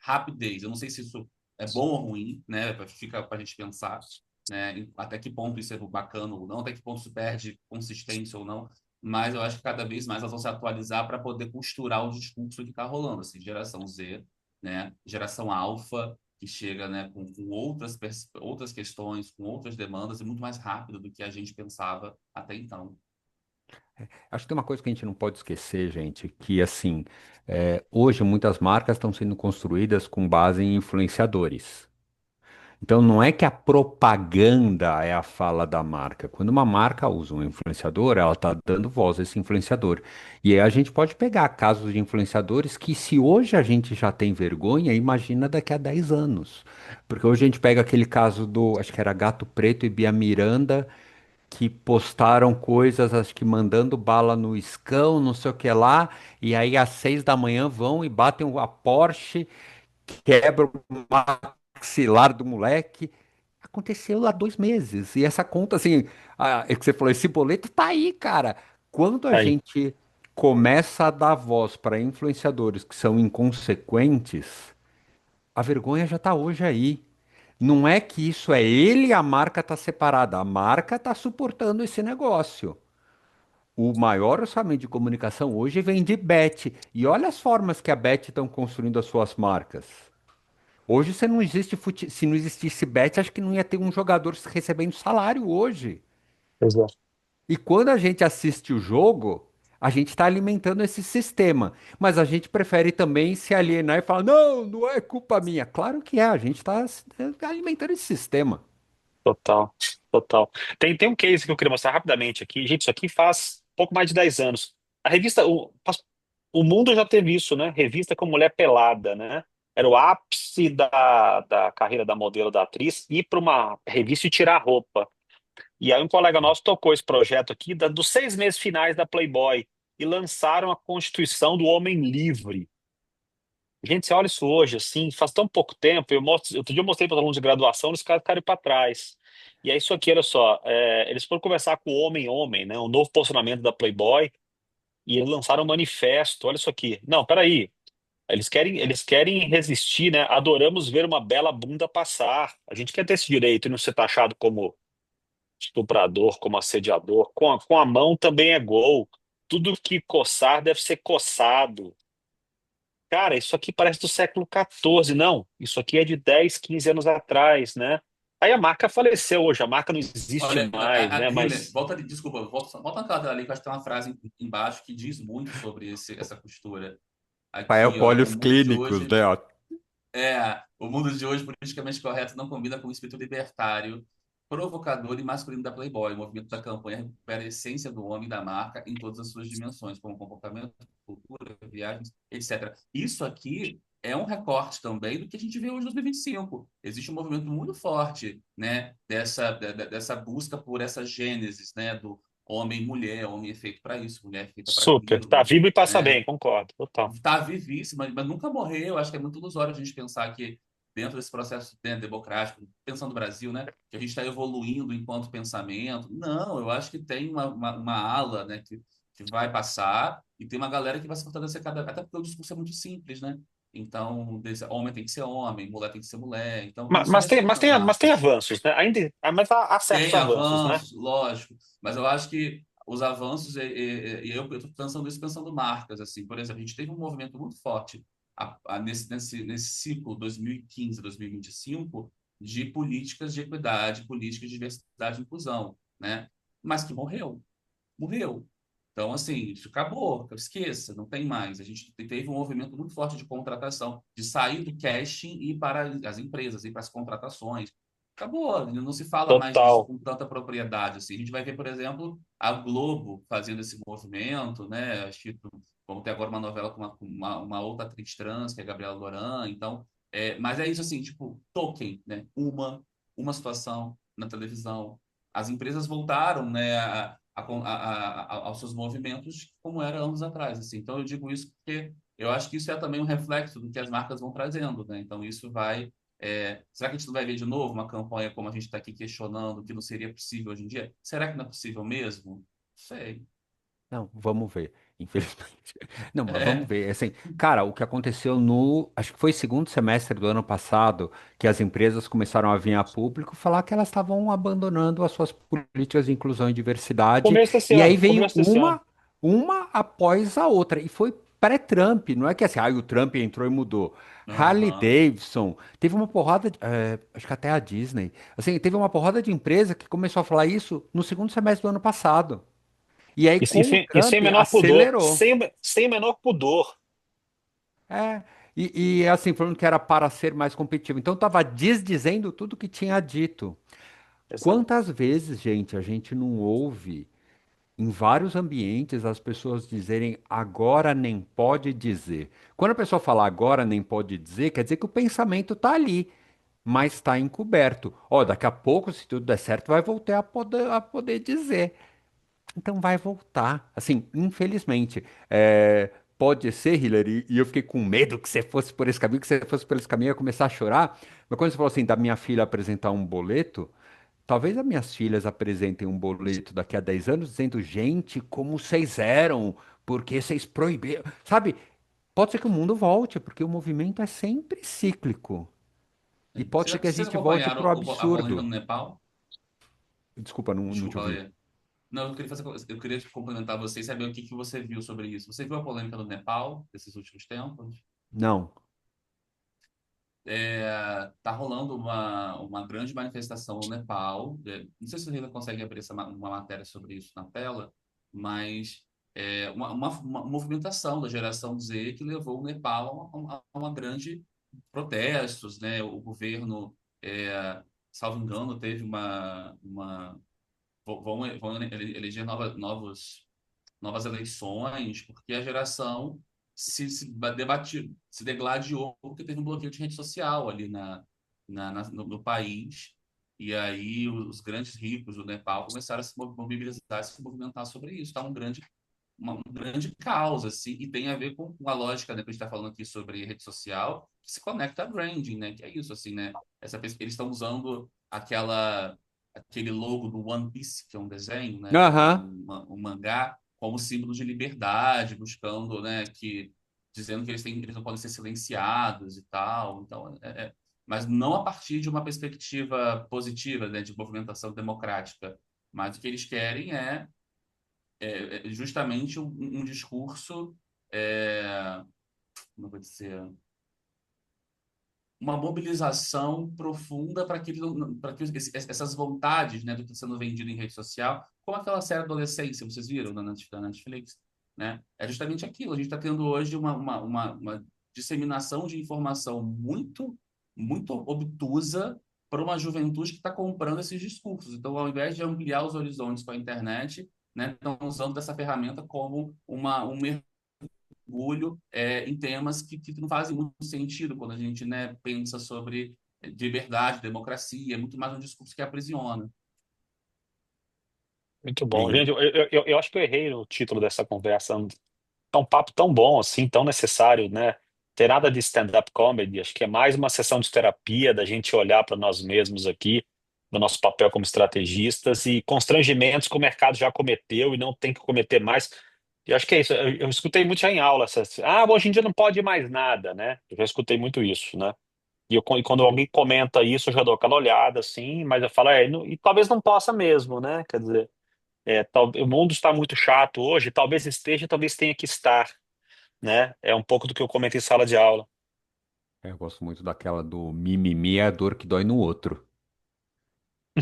S3: rapidez. Eu não sei se isso é bom ou ruim, né? Fica para a gente pensar, né? Até que ponto isso é bacana ou não, até que ponto isso perde consistência ou não. Mas eu acho que cada vez mais elas vão se atualizar para poder costurar o discurso que está rolando, assim, geração Z, né? Geração alfa, que chega, né, com outras questões, com outras demandas e muito mais rápido do que a gente pensava até então.
S2: Acho que tem uma coisa que a gente não pode esquecer, gente, que assim, hoje muitas marcas estão sendo construídas com base em influenciadores. Então não é que a propaganda é a fala da marca. Quando uma marca usa um influenciador, ela está dando voz a esse influenciador. E aí a gente pode pegar casos de influenciadores que, se hoje a gente já tem vergonha, imagina daqui a 10 anos. Porque hoje a gente pega aquele caso do, acho que era Gato Preto e Bia Miranda, que postaram coisas, acho que mandando bala no iscão, não sei o que lá, e aí às 6 da manhã vão e batem a Porsche, quebram o maxilar do moleque. Aconteceu há 2 meses. E essa conta, assim, é que você falou, esse boleto tá aí, cara. Quando a
S1: Aí.
S2: gente começa a dar voz para influenciadores que são inconsequentes, a vergonha já tá hoje aí. Não é que isso é ele e a marca tá separada. A marca tá suportando esse negócio. O maior orçamento de comunicação hoje vem de Bet. E olha as formas que a Bet estão construindo as suas marcas. Hoje, se não existisse bet, acho que não ia ter um jogador recebendo salário hoje.
S1: Pois é.
S2: E quando a gente assiste o jogo, a gente está alimentando esse sistema. Mas a gente prefere também se alienar e falar: não, não é culpa minha. Claro que é, a gente está alimentando esse sistema.
S1: Total, total. Tem um case que eu queria mostrar rapidamente aqui. Gente, isso aqui faz pouco mais de 10 anos. A revista, o mundo já teve isso, né? Revista com mulher pelada, né? Era o ápice da carreira da modelo, da atriz, ir para uma revista e tirar a roupa. E aí um colega nosso tocou esse projeto aqui dos 6 meses finais da Playboy e lançaram a Constituição do Homem Livre. Gente, você olha isso hoje, assim, faz tão pouco tempo. Outro dia eu mostrei para os alunos de graduação, eles ficaram para trás. E é isso aqui, olha só. Eles foram conversar com o Homem Homem, né? Um novo posicionamento da Playboy, e eles lançaram um manifesto. Olha isso aqui. Não, peraí. Eles querem resistir, né? Adoramos ver uma bela bunda passar. A gente quer ter esse direito e não ser taxado como estuprador, como assediador. Com a mão também é gol. Tudo que coçar deve ser coçado. Cara, isso aqui parece do século XIV, não. Isso aqui é de 10, 15 anos atrás, né? Aí a marca faleceu hoje, a marca não existe
S3: Olha,
S1: mais, né?
S3: Renner,
S1: Mas,
S3: volta ali, desculpa, volta naquela tela ali que eu acho que tem uma frase embaixo que diz muito sobre essa costura.
S2: Rafael
S3: Aqui, ó,
S2: colhe
S3: o
S2: os
S3: mundo de
S2: clínicos,
S3: hoje
S2: né? Ó.
S3: o mundo de hoje politicamente correto não combina com o espírito libertário, provocador e masculino da Playboy. O movimento da campanha recupera a essência do homem e da marca em todas as suas dimensões, como comportamento, cultura, viagens, etc. Isso aqui é um recorte também do que a gente vê hoje em 2025. Existe um movimento muito forte, né, dessa busca por essa gênesis, né, do homem e mulher, homem é feito para isso, mulher é feita para
S1: super, tá
S3: aquilo,
S1: vivo e passa
S3: né?
S1: bem, concordo, total.
S3: Está vivíssima, mas nunca morreu. Acho que é muito ilusório a gente pensar que dentro desse processo, né, democrático, pensando no Brasil, né, que a gente está evoluindo enquanto pensamento. Não, eu acho que tem uma ala, né, que vai passar e tem uma galera que vai se fortalecer até porque o discurso é muito simples, né? Então, homem tem que ser homem, mulher tem que ser mulher. Então,
S1: Mas,
S3: isso
S1: mas tem,
S3: ressoa
S1: mas
S3: nas
S1: tem, mas tem
S3: marcas.
S1: avanços, né? Mas há certos
S3: Tem
S1: avanços, né?
S3: avanços, lógico, mas eu acho que os avanços, e eu estou pensando isso pensando marcas, assim, por exemplo, a gente teve um movimento muito forte nesse ciclo 2015, 2025, de políticas de equidade, políticas de diversidade e inclusão, né? Mas que morreu. Então, assim, isso acabou, esqueça, não tem mais. A gente teve um movimento muito forte de contratação, de sair do casting e ir para as empresas, ir para as contratações. Acabou, não se fala mais disso
S1: Total.
S3: com tanta propriedade. Assim. A gente vai ver, por exemplo, a Globo fazendo esse movimento, né? Acho que vamos ter agora uma novela com uma outra atriz trans, que é a Gabriela Loran. Então, mas é isso assim, tipo, token, né? Uma situação na televisão. As empresas voltaram, né, aos seus movimentos como era anos atrás. Assim. Então, eu digo isso porque eu acho que isso é também um reflexo do que as marcas vão trazendo. Né? Então, isso vai. Será que a gente não vai ver de novo uma campanha como a gente está aqui questionando que não seria possível hoje em dia? Será que não é possível mesmo? Não sei.
S2: Não, vamos ver, infelizmente. Não, mas vamos
S3: É,
S2: ver. Assim, cara, o que aconteceu no, acho que foi segundo semestre do ano passado, que as empresas começaram a vir a público falar que elas estavam abandonando as suas políticas de inclusão e diversidade,
S1: Começo desse
S2: e aí
S1: ano,
S2: veio
S1: começo desse ano.
S2: uma após a outra, e foi pré-Trump, não é que assim, o Trump entrou e mudou. Harley
S3: Aham.
S2: Davidson, teve uma porrada, acho que até a Disney, assim, teve uma porrada de empresa que começou a falar isso no segundo semestre do ano passado. E aí, com o
S1: E sem
S2: Trump,
S1: menor pudor,
S2: acelerou.
S1: sem menor pudor.
S2: É, e assim, falando que era para ser mais competitivo. Então, estava desdizendo tudo que tinha dito.
S1: Exato.
S2: Quantas vezes, gente, a gente não ouve em vários ambientes as pessoas dizerem agora nem pode dizer. Quando a pessoa fala agora nem pode dizer, quer dizer que o pensamento está ali, mas está encoberto. Ó, daqui a pouco, se tudo der certo, vai voltar a poder dizer. Então vai voltar. Assim, infelizmente. Pode ser, Hillary, e eu fiquei com medo que você fosse por esse caminho, que você fosse por esse caminho, eu ia começar a chorar. Mas quando você falou assim, da minha filha apresentar um boleto, talvez as minhas filhas apresentem um boleto daqui a 10 anos dizendo, gente, como vocês eram, porque vocês proibiram. Sabe? Pode ser que o mundo volte, porque o movimento é sempre cíclico. E pode ser que a
S3: Vocês
S2: gente volte
S3: acompanharam
S2: pro
S3: a polêmica
S2: absurdo.
S3: no Nepal?
S2: Desculpa, não te
S3: Desculpa,
S2: ouvi.
S3: Leia. Não, eu queria complementar você e saber o que que você viu sobre isso. Você viu a polêmica no Nepal desses últimos tempos?
S2: Não.
S3: Tá rolando uma grande manifestação no Nepal. Não sei se você ainda consegue abrir uma matéria sobre isso na tela, mas uma movimentação da geração Z que levou o Nepal a uma grande protestos, né? O governo, salvo engano, teve vão eleger novas eleições, porque a geração se degladiou porque teve um bloqueio de rede social ali no país. E aí os grandes ricos do Nepal começaram a se mobilizar, se movimentar sobre isso. Está uma grande causa, assim, e tem a ver com a lógica, né, que a gente está falando aqui sobre rede social, que se conecta a branding, né, que é isso, assim, né, eles estão usando aquele logo do One Piece, que é um desenho, né,
S2: Aham.
S3: um mangá, como símbolo de liberdade, buscando, né, dizendo que eles não podem ser silenciados e tal, então, mas não a partir de uma perspectiva positiva, né, de movimentação democrática, mas o que eles querem é justamente um discurso, como eu vou dizer, uma mobilização profunda para que essas vontades, né, do que está sendo vendido em rede social, como aquela série Adolescência, vocês viram na Netflix, né? É justamente aquilo. A gente está tendo hoje uma disseminação de informação muito obtusa para uma juventude que está comprando esses discursos. Então, ao invés de ampliar os horizontes com a internet, né, estão usando dessa ferramenta como um mergulho em temas que não fazem muito sentido quando a gente, né, pensa sobre liberdade, democracia, é muito mais um discurso que aprisiona.
S1: Muito bom.
S2: E
S1: Gente, eu acho que eu errei no título dessa conversa. É um papo tão bom, assim, tão necessário, né? Ter nada de stand-up comedy. Acho que é mais uma sessão de terapia da gente olhar para nós mesmos aqui, no nosso papel como estrategistas e constrangimentos que o mercado já cometeu e não tem que cometer mais. E acho que é isso. Eu escutei muito já em aula. Hoje em dia não pode mais nada, né? Eu já escutei muito isso, né? E quando alguém comenta isso, eu já dou aquela olhada, assim, mas eu falo, e talvez não possa mesmo, né? Quer dizer. O mundo está muito chato hoje, talvez esteja, talvez tenha que estar, né? É um pouco do que eu comentei em sala de aula.
S2: eu gosto muito daquela do mimimi é a dor que dói no outro,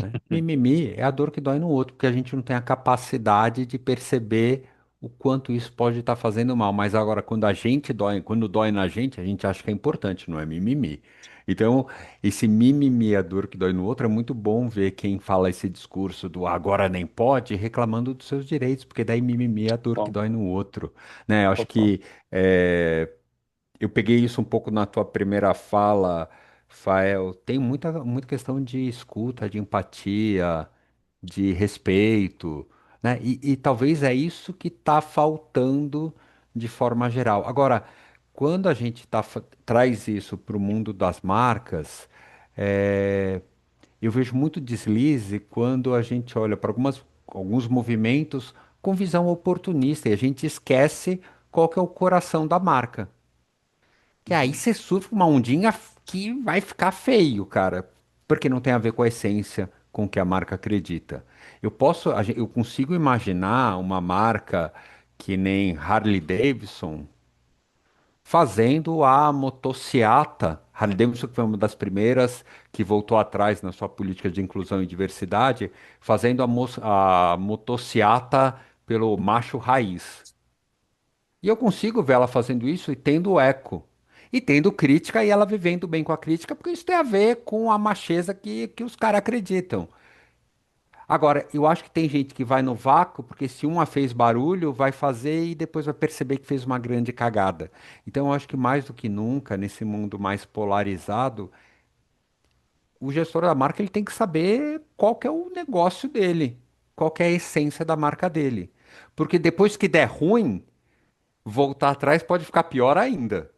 S2: né? Mimimi é a dor que dói no outro, porque a gente não tem a capacidade de perceber o quanto isso pode estar fazendo mal. Mas agora, quando a gente dói, quando dói na gente, a gente acha que é importante, não é mimimi. Então, esse mimimi é a dor que dói no outro, é muito bom ver quem fala esse discurso do agora nem pode, reclamando dos seus direitos, porque daí mimimi é a dor que
S1: Bom,
S2: dói no outro, né? Eu acho
S1: total.
S2: que eh, eu peguei isso um pouco na tua primeira fala, Fael. Tem muita questão de escuta, de empatia, de respeito, né? E talvez é isso que está faltando de forma geral. Agora, quando a gente traz isso para o mundo das marcas, é, eu vejo muito deslize quando a gente olha para alguns movimentos com visão oportunista e a gente esquece qual que é o coração da marca. Que aí
S3: Uhum.
S2: você surfa uma ondinha que vai ficar feio, cara. Porque não tem a ver com a essência com que a marca acredita. Eu consigo imaginar uma marca que nem Harley Davidson, fazendo a motociata. Harley Davidson que foi uma das primeiras que voltou atrás na sua política de inclusão e diversidade, fazendo a motociata pelo macho raiz. E eu consigo ver ela fazendo isso e tendo eco. E tendo crítica e ela vivendo bem com a crítica, porque isso tem a ver com a macheza que os caras acreditam. Agora, eu acho que tem gente que vai no vácuo, porque se uma fez barulho, vai fazer e depois vai perceber que fez uma grande cagada. Então, eu acho que mais do que nunca, nesse mundo mais polarizado, o gestor da marca ele tem que saber qual que é o negócio dele, qual que é a essência da marca dele. Porque depois que der ruim, voltar atrás pode ficar pior ainda.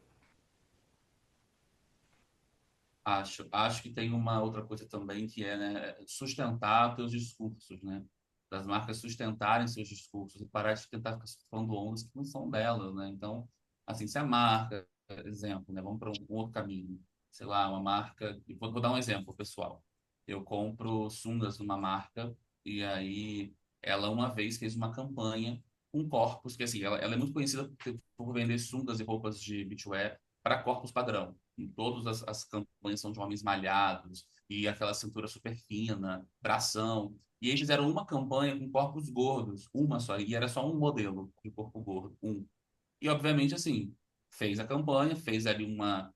S3: Acho que tem uma outra coisa também que é, né, sustentar seus discursos, né? Das marcas sustentarem seus discursos e parar de tentar ficar surfando ondas que não são delas, né? Então, assim, se a marca, exemplo, né? Vamos para um outro caminho. Sei lá, uma marca. Vou dar um exemplo, pessoal. Eu compro sungas numa marca e aí ela uma vez fez uma campanha com corpos, que assim, ela é muito conhecida por vender sungas e roupas de beachwear para corpos padrão. Em todas as campanhas são de homens malhados e aquela cintura super fina, bração. E eles fizeram uma campanha com corpos gordos, uma só, e era só um modelo de corpo gordo, um. E obviamente assim, fez a campanha, fez ali uma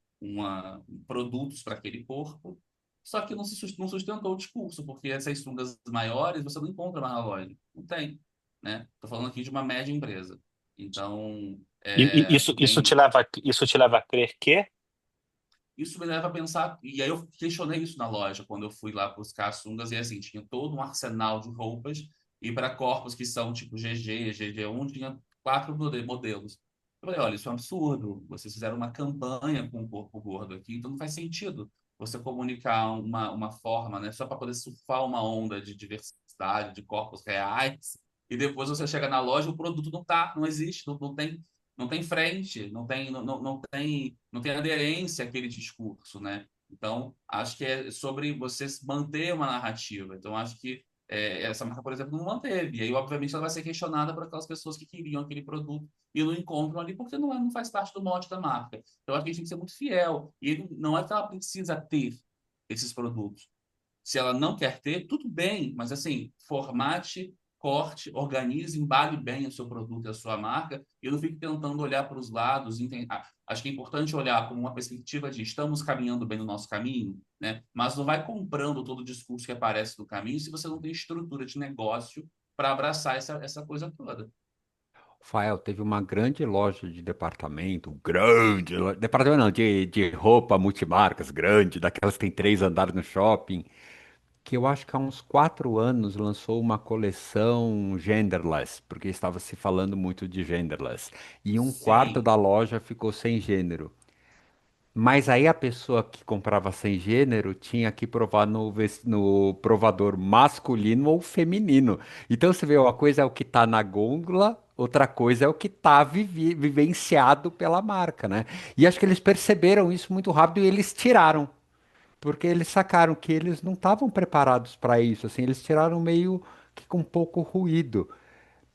S3: produtos para aquele corpo, só que não sustentou o discurso, porque essas sungas maiores você não encontra mais na loja, não tem, né? Tô falando aqui de uma média empresa. Então,
S1: Isso,
S3: tem
S1: isso te leva a crer que.
S3: isso me leva a pensar, e aí eu questionei isso na loja, quando eu fui lá buscar as sungas, e assim, tinha todo um arsenal de roupas, e para corpos que são tipo GG, GG1, tinha quatro modelos. Eu falei, olha, isso é um absurdo, vocês fizeram uma campanha com o corpo gordo aqui, então não faz sentido você comunicar uma forma, né, só para poder surfar uma onda de diversidade, de corpos reais, e depois você chega na loja, o produto não tá, não existe, não tem frente, não tem aderência àquele discurso, né? Então, acho que é sobre você manter uma narrativa. Então, acho que essa marca, por exemplo, não manteve. E aí, obviamente, ela vai ser questionada por aquelas pessoas que queriam aquele produto e não encontram ali porque não faz parte do mote da marca. Então, acho que a gente tem que ser muito fiel. E não é que ela precisa ter esses produtos. Se ela não quer ter, tudo bem, mas assim, formate, corte, organize, embale bem o seu produto e a sua marca, e não fique tentando olhar para os lados. Acho que é importante olhar como uma perspectiva de estamos caminhando bem no nosso caminho, né? Mas não vai comprando todo o discurso que aparece no caminho se você não tem estrutura de negócio para abraçar essa coisa toda.
S2: Fael, teve uma grande loja de departamento, departamento não, de roupa multimarcas, grande, daquelas que tem 3 andares no shopping, que eu acho que há uns 4 anos lançou uma coleção genderless, porque estava se falando muito de genderless. E um quarto
S3: Sim,
S2: da loja ficou sem gênero. Mas aí a pessoa que comprava sem gênero tinha que provar no provador masculino ou feminino. Então você vê, uma coisa é o que está na gôndola, outra coisa é o que está vivenciado pela marca, né? E acho que eles perceberam isso muito rápido e eles tiraram, porque eles sacaram que eles não estavam preparados para isso, assim, eles tiraram meio que com pouco ruído.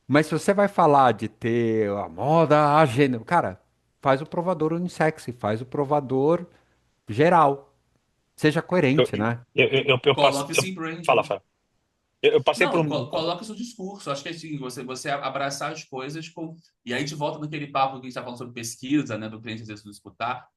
S2: Mas se você vai falar de ter a moda a gênero, cara, faz o provador unissex, faz o provador geral. Seja
S1: Eu,
S2: coerente, né?
S1: eu passo.
S3: coloque isso em
S1: Fala,
S3: branding.
S1: fala. Eu passei
S3: Não,
S1: por
S3: e
S1: um.
S3: coloca seu discurso. Acho que é assim, você abraçar as coisas com. E aí a gente volta naquele papo que a gente está falando sobre pesquisa, né? Do cliente às vezes não escutar.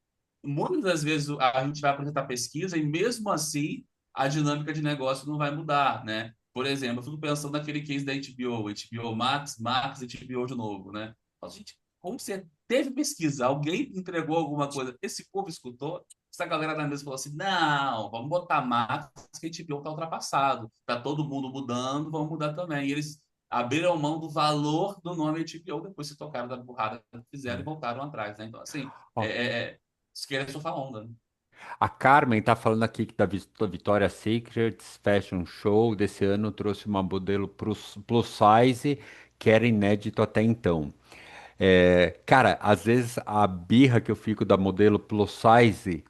S3: Muitas das vezes a gente vai apresentar pesquisa e mesmo assim a dinâmica de negócio não vai mudar, né? Por exemplo, eu fico pensando naquele case da HBO, HBO Max, Max, HBO de novo, né? Falo, gente, como você teve pesquisa, alguém entregou alguma coisa, esse povo escutou, essa galera da mesa falou assim, não, vamos botar Max, que HBO está ultrapassado, tá todo mundo mudando, vamos mudar também. E eles abriram mão do valor do nome HBO, depois se tocaram da burrada que fizeram e voltaram atrás, né? Então, assim,
S2: Ó,
S3: se querer surfar onda, né?
S2: a Carmen tá falando aqui que da Victoria's Secret Fashion Show desse ano trouxe uma modelo plus size que era inédito até então. É, cara, às vezes a birra que eu fico da modelo plus size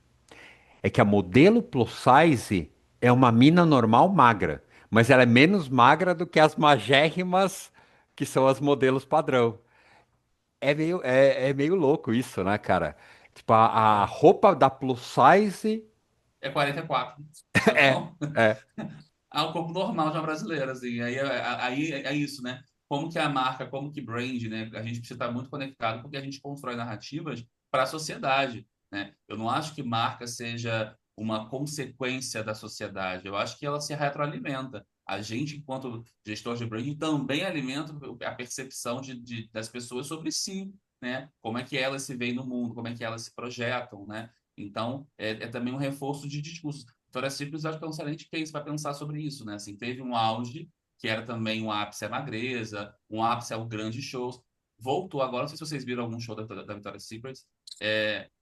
S2: é que a modelo plus size é uma mina normal magra, mas ela é menos magra do que as magérrimas que são as modelos padrão. é meio louco isso, né, cara? Tipo, a roupa da plus size
S3: É 44, tá
S2: é,
S3: bom?
S2: é.
S3: Ao corpo normal de uma brasileira, assim. Aí é isso, né? Como que a marca, como que brand, né? A gente precisa estar muito conectado porque a gente constrói narrativas para a sociedade, né? Eu não acho que marca seja uma consequência da sociedade. Eu acho que ela se retroalimenta. A gente, enquanto gestor de branding, também alimenta a percepção das pessoas sobre si, né? Como é que elas se veem no mundo, como é que elas se projetam, né? Então, é também um reforço de discurso. Vitória Secret acho que é um excelente case para pensar sobre isso, né? Assim, teve um auge, que era também um ápice à magreza, um ápice ao grandes shows. Voltou agora, não sei se vocês viram algum show da Victoria's Secret,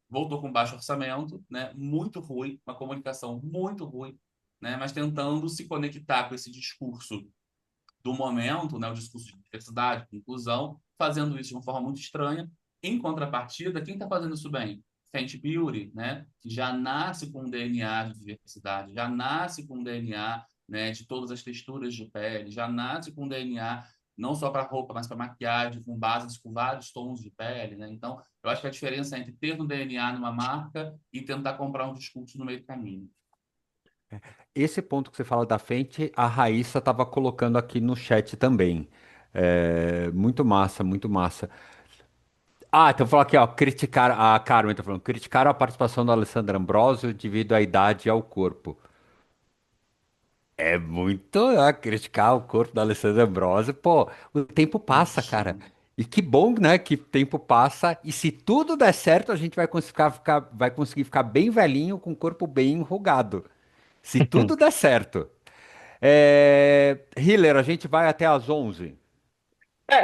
S3: voltou com baixo orçamento, né? Muito ruim, uma comunicação muito ruim, né? Mas tentando se conectar com esse discurso do momento, né, o discurso de diversidade, de inclusão, fazendo isso de uma forma muito estranha. Em contrapartida, quem está fazendo isso bem? Fenty Beauty, né, que já nasce com um DNA de diversidade, já nasce com um DNA, né, de todas as texturas de pele, já nasce com um DNA não só para roupa, mas para maquiagem, com bases com vários tons de pele, né? Então, eu acho que a diferença é entre ter um DNA numa marca e tentar comprar um discurso no meio do caminho.
S2: Esse ponto que você fala da frente, a Raíssa estava colocando aqui no chat também. É, muito massa, muito massa. Ah, então falou aqui, ó, criticar a Carmen tá falando, criticaram a participação do Alessandro Ambrosio devido à idade e ao corpo. É muito, criticar o corpo da Alessandro Ambrosio, pô, o tempo passa, cara.
S3: Sim.
S2: E que bom, né, que o tempo passa e se tudo der certo, a gente vai vai conseguir ficar bem velhinho com o corpo bem enrugado. Se tudo der certo. Hiller, a gente vai até às 11.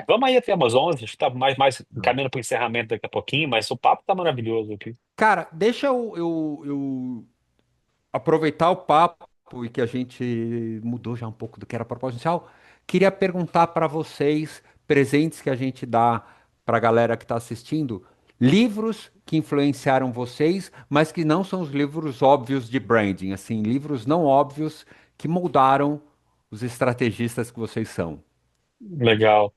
S1: Vamos aí até umas 11, acho que tá mais caminhando para o encerramento daqui a pouquinho, mas o papo tá maravilhoso aqui.
S2: Cara, deixa eu aproveitar o papo e que a gente mudou já um pouco do que era propósito inicial. Queria perguntar para vocês, presentes que a gente dá para a galera que está assistindo, livros que influenciaram vocês, mas que não são os livros óbvios de branding, assim, livros não óbvios que moldaram os estrategistas que vocês são.
S1: Legal.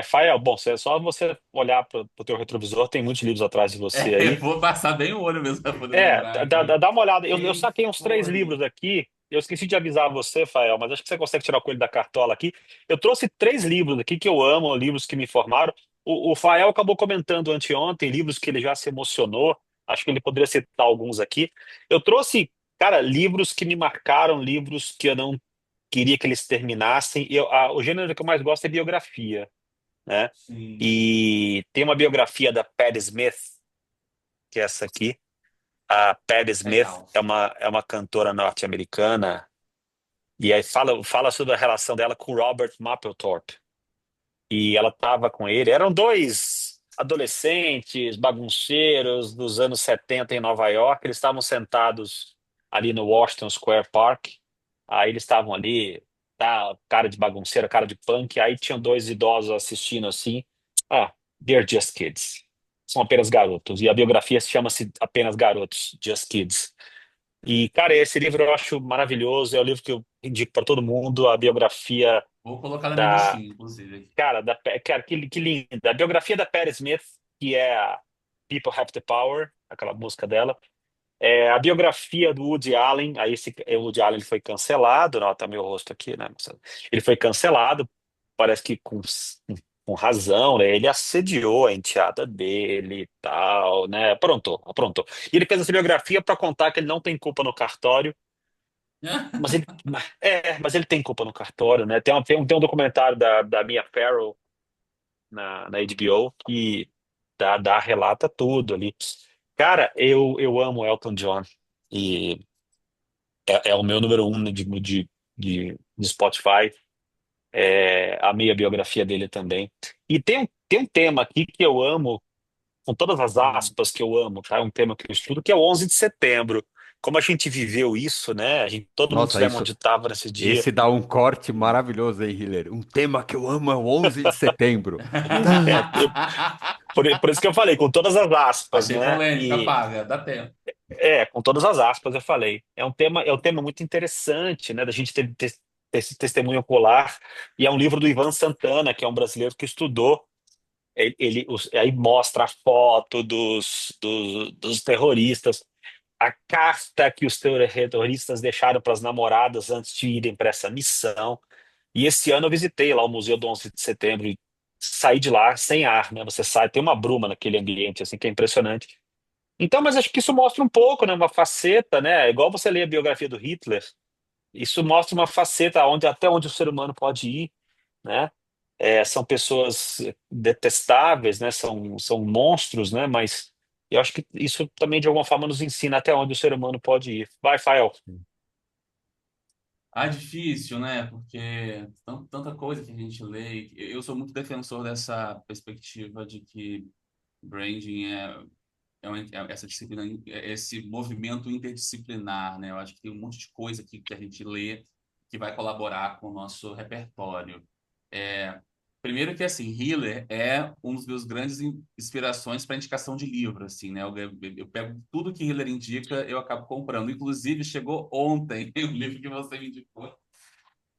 S1: Fael, bom, é só você olhar para o teu retrovisor, tem muitos livros atrás de você
S3: Eu
S1: aí.
S3: vou passar bem o olho mesmo para poder lembrar aqui.
S1: Dá uma olhada. Eu
S3: Quem
S1: saquei uns três livros
S3: foi?
S1: aqui. Eu esqueci de avisar você, Fael, mas acho que você consegue tirar o coelho da cartola aqui. Eu trouxe três livros aqui que eu amo, livros que me formaram. O Fael acabou comentando anteontem, livros que ele já se emocionou. Acho que ele poderia citar alguns aqui. Eu trouxe, cara, livros que me marcaram, livros que eu não queria que eles terminassem. O gênero que eu mais gosto é biografia, né?
S3: Sim,
S1: E tem uma biografia da Patti Smith, que é essa aqui. A Patti Smith
S3: legal.
S1: é uma cantora norte-americana e aí fala sobre a relação dela com o Robert Mapplethorpe. E ela estava com ele. Eram dois adolescentes bagunceiros dos anos 70 em Nova York. Eles estavam sentados ali no Washington Square Park. Aí eles estavam ali, tá, cara de bagunceiro, cara de punk. Aí tinham dois idosos assistindo assim. Ah, they're just kids. São apenas garotos. E a biografia chama-se Apenas Garotos, Just Kids. E, cara, esse livro eu acho maravilhoso. É o livro que eu indico para todo mundo. A biografia
S3: Vou colocar na minha
S1: da.
S3: listinha, inclusive.
S1: Cara, cara, que linda. A biografia da Patti Smith, que é a People Have the Power, aquela música dela. A biografia do Woody Allen. Aí o Woody Allen ele foi cancelado. Não, tá meu rosto aqui, né? Ele foi cancelado, parece que com razão, né? Ele assediou a enteada dele e tal, né? Aprontou. E ele fez essa biografia para contar que ele não tem culpa no cartório. Mas ele tem culpa no cartório, né? Tem um documentário da Mia Farrow na HBO que relata tudo ali. Cara, eu amo Elton John e é o meu número um de Spotify. Amei a biografia dele também. E tem um tema aqui que eu amo, com todas as
S3: Hum.
S1: aspas que eu amo, tá? É um tema que eu estudo, que é o 11 de setembro. Como a gente viveu isso, né? Todo mundo se
S2: Nossa,
S1: lembra
S2: isso,
S1: onde estava nesse dia.
S2: esse dá um corte maravilhoso aí, Hiller. Um tema que eu amo é o 11 de setembro. Tá.
S1: É, por isso que eu falei, com todas as aspas,
S3: Achei
S1: né?
S3: polêmica,
S1: E
S3: paga, dá tempo.
S1: com todas as aspas eu falei. É um tema muito interessante, né? Da gente ter esse testemunho ocular. E é um livro do Ivan Santana, que é um brasileiro que estudou. Aí mostra a foto dos terroristas, a carta que os terroristas deixaram para as namoradas antes de irem para essa missão. E esse ano eu visitei lá o Museu do 11 de Setembro e saí de lá sem ar, né? Você sai, tem uma bruma naquele ambiente, assim, que é impressionante. Então, mas acho que isso mostra um pouco, né? Uma faceta, né? Igual você lê a biografia do Hitler, isso mostra uma faceta até onde o ser humano pode ir, né? São pessoas detestáveis, né? São monstros, né? Mas eu acho que isso também de alguma forma nos ensina até onde o ser humano pode ir. Vai, Fael.
S3: Ah, difícil, né? Porque tanta coisa que a gente lê. Eu sou muito defensor dessa perspectiva de que branding é essa disciplina, é esse movimento interdisciplinar, né? Eu acho que tem um monte de coisa que a gente lê que vai colaborar com o nosso repertório. É, primeiro que, assim, Hiller é um dos meus grandes inspirações para indicação de livro, assim, né? Eu pego tudo que Hiller indica, eu acabo comprando. Inclusive, chegou ontem o livro que você me indicou,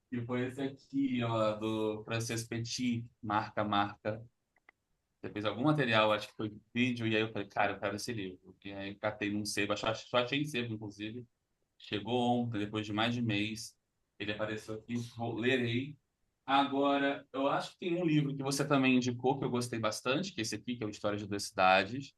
S3: que foi esse aqui, ó, do Frances Petit, Marca, Marca. Você fez algum material, acho que foi vídeo, e aí eu falei, cara, eu quero esse livro. E aí catei num sebo, só achei em sebo, inclusive. Chegou ontem, depois de mais de mês. Ele apareceu aqui, lerei. Agora, eu acho que tem um livro que você também indicou, que eu gostei bastante, que é esse aqui, que é o História de Duas Cidades,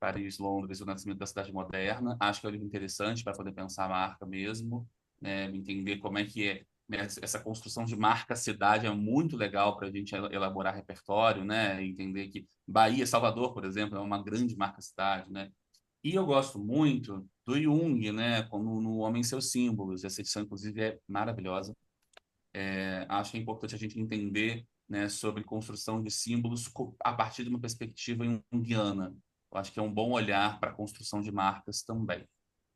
S3: Paris, Londres, o Nascimento da Cidade Moderna. Acho que é um livro interessante para poder pensar a marca mesmo, né? Entender como é que é, né? Essa construção de marca-cidade é muito legal para a gente elaborar repertório, né? Entender que Bahia, Salvador, por exemplo, é uma grande marca-cidade, né? E eu gosto muito do Jung, né? Como no Homem e Seus Símbolos. Essa edição, inclusive, é maravilhosa. Acho que é importante a gente entender, né, sobre construção de símbolos a partir de uma perspectiva junguiana. Eu acho que é um bom olhar para a construção de marcas também.